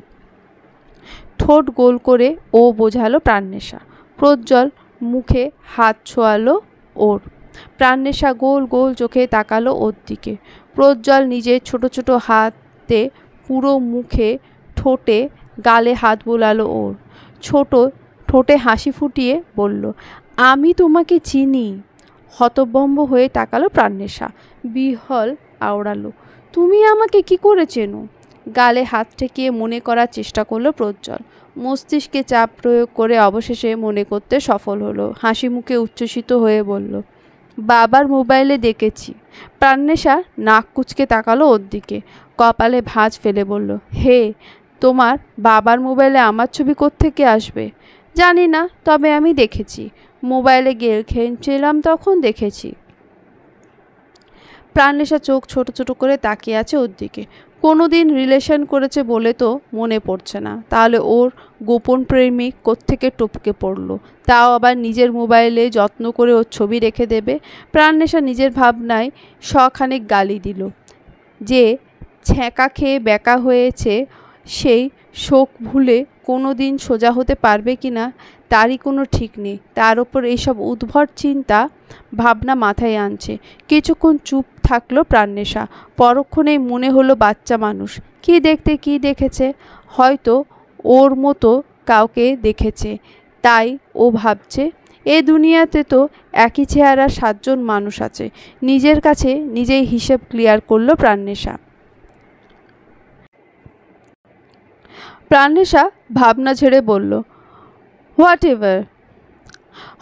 ঠোঁট গোল করে ও বোঝালো প্রাণনেশা। প্রজ্জ্বল মুখে হাত ছোঁয়ালো ওর। প্রাণনেশা গোল গোল চোখে তাকালো ওর দিকে। প্রজ্জ্বল নিজের ছোট ছোট হাতে পুরো মুখে, ঠোঁটে, গালে হাত বোলালো ওর। ছোট ঠোঁটে হাসি ফুটিয়ে বলল, আমি তোমাকে চিনি। হতভম্ব হয়ে তাকালো প্রাণনেশা। বিহ্বল আওড়ালো, তুমি আমাকে কি করে চেনো? গালে হাত ঠেকিয়ে মনে করার চেষ্টা করলো প্রজ্জ্বল। মস্তিষ্কে চাপ প্রয়োগ করে অবশেষে মনে করতে সফল হলো। হাসি মুখে উচ্ছ্বসিত হয়ে বলল, বাবার মোবাইলে দেখেছি। প্রাণনেশা নাক কুঁচকে তাকালো ওর দিকে। কপালে ভাঁজ ফেলে বলল, হে, তোমার বাবার মোবাইলে আমার ছবি কোত্থেকে আসবে? জানি না, তবে আমি দেখেছি। মোবাইলে গেম খেলছিলাম তখন দেখেছি। প্রাণনেশা চোখ ছোট ছোট করে তাকিয়ে আছে ওর দিকে। কোনো দিন রিলেশন করেছে বলে তো মনে পড়ছে না। তাহলে ওর গোপন প্রেমিক কোত্থেকে টপকে পড়লো, তাও আবার নিজের মোবাইলে যত্ন করে ওর ছবি রেখে দেবে? প্রাণনেশা নিজের ভাবনায় শখানেক গালি দিল। যে ছ্যাঁকা খেয়ে ব্যাকা হয়েছে, সেই শোক ভুলে কোনো দিন সোজা হতে পারবে কি না তারই কোনো ঠিক নেই। তার ওপর এইসব উদ্ভট চিন্তা ভাবনা মাথায় আনছে। কিছুক্ষণ চুপ থাকলো প্রাণনেশা। পরক্ষণেই মনে হলো বাচ্চা মানুষ কি দেখতে কি দেখেছে, হয়তো ওর মতো কাউকে দেখেছে, তাই ও ভাবছে, এ দুনিয়াতে তো একই চেহারার 7 জন মানুষ আছে। নিজের কাছে নিজেই হিসেব ক্লিয়ার করলো প্রাণনেশা। প্রাণনেশা ভাবনা ছেড়ে বলল, হোয়াট এভার,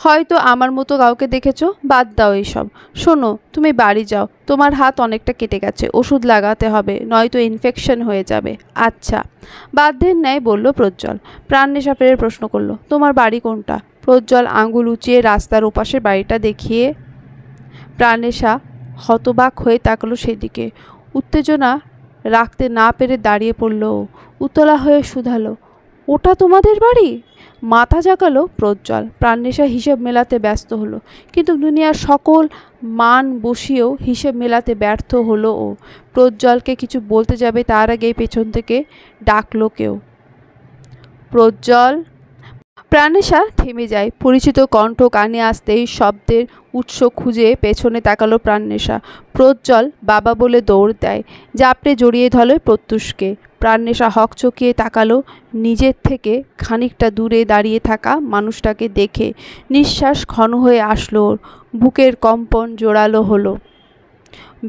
হয়তো আমার মতো কাউকে দেখেছো, বাদ দাও এইসব। শোনো, তুমি বাড়ি যাও, তোমার হাত অনেকটা কেটে গেছে, ওষুধ লাগাতে হবে, নয়তো ইনফেকশন হয়ে যাবে। আচ্ছা, বাধ্যের ন্যায় বলল প্রজ্জ্বল। প্রাণনেশা ফের প্রশ্ন করলো, তোমার বাড়ি কোনটা? প্রজ্জ্বল আঙুল উঁচিয়ে রাস্তার ওপাশের বাড়িটা দেখিয়ে। প্রাণনেশা হতবাক হয়ে তাকালো সেদিকে। উত্তেজনা রাখতে না পেরে দাঁড়িয়ে পড়ল। উতলা হয়ে শুধালো, ওটা তোমাদের বাড়ি? মাথা জাগালো প্রজ্জ্বল। প্রাণনেশা হিসেব মেলাতে ব্যস্ত হলো, কিন্তু দুনিয়ার সকল মান বসিয়েও হিসেব মেলাতে ব্যর্থ হলো ও। প্রজ্জ্বলকে কিছু বলতে যাবে তার আগেই পেছন থেকে ডাকলো কেউ, প্রজ্জ্বল। প্রাণনেশা থেমে যায়। পরিচিত কণ্ঠ কানে আসতেই শব্দের উৎস খুঁজে পেছনে তাকালো প্রাণনেশা। প্রজ্জ্বল বাবা বলে দৌড় দেয়, জাপটে জড়িয়ে ধরে প্রত্যুষকে। প্রাণনেশা হকচকিয়ে তাকালো নিজের থেকে খানিকটা দূরে দাঁড়িয়ে থাকা মানুষটাকে দেখে। নিঃশ্বাস ঘন হয়ে আসলো ওর। বুকের কম্পন জোরালো হলো।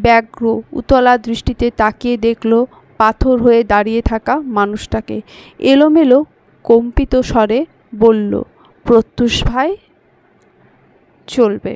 ব্যগ্র উতলা দৃষ্টিতে তাকিয়ে দেখলো পাথর হয়ে দাঁড়িয়ে থাকা মানুষটাকে। এলোমেলো কম্পিত স্বরে বলল, প্রত্যুষ ভাই। চলবে।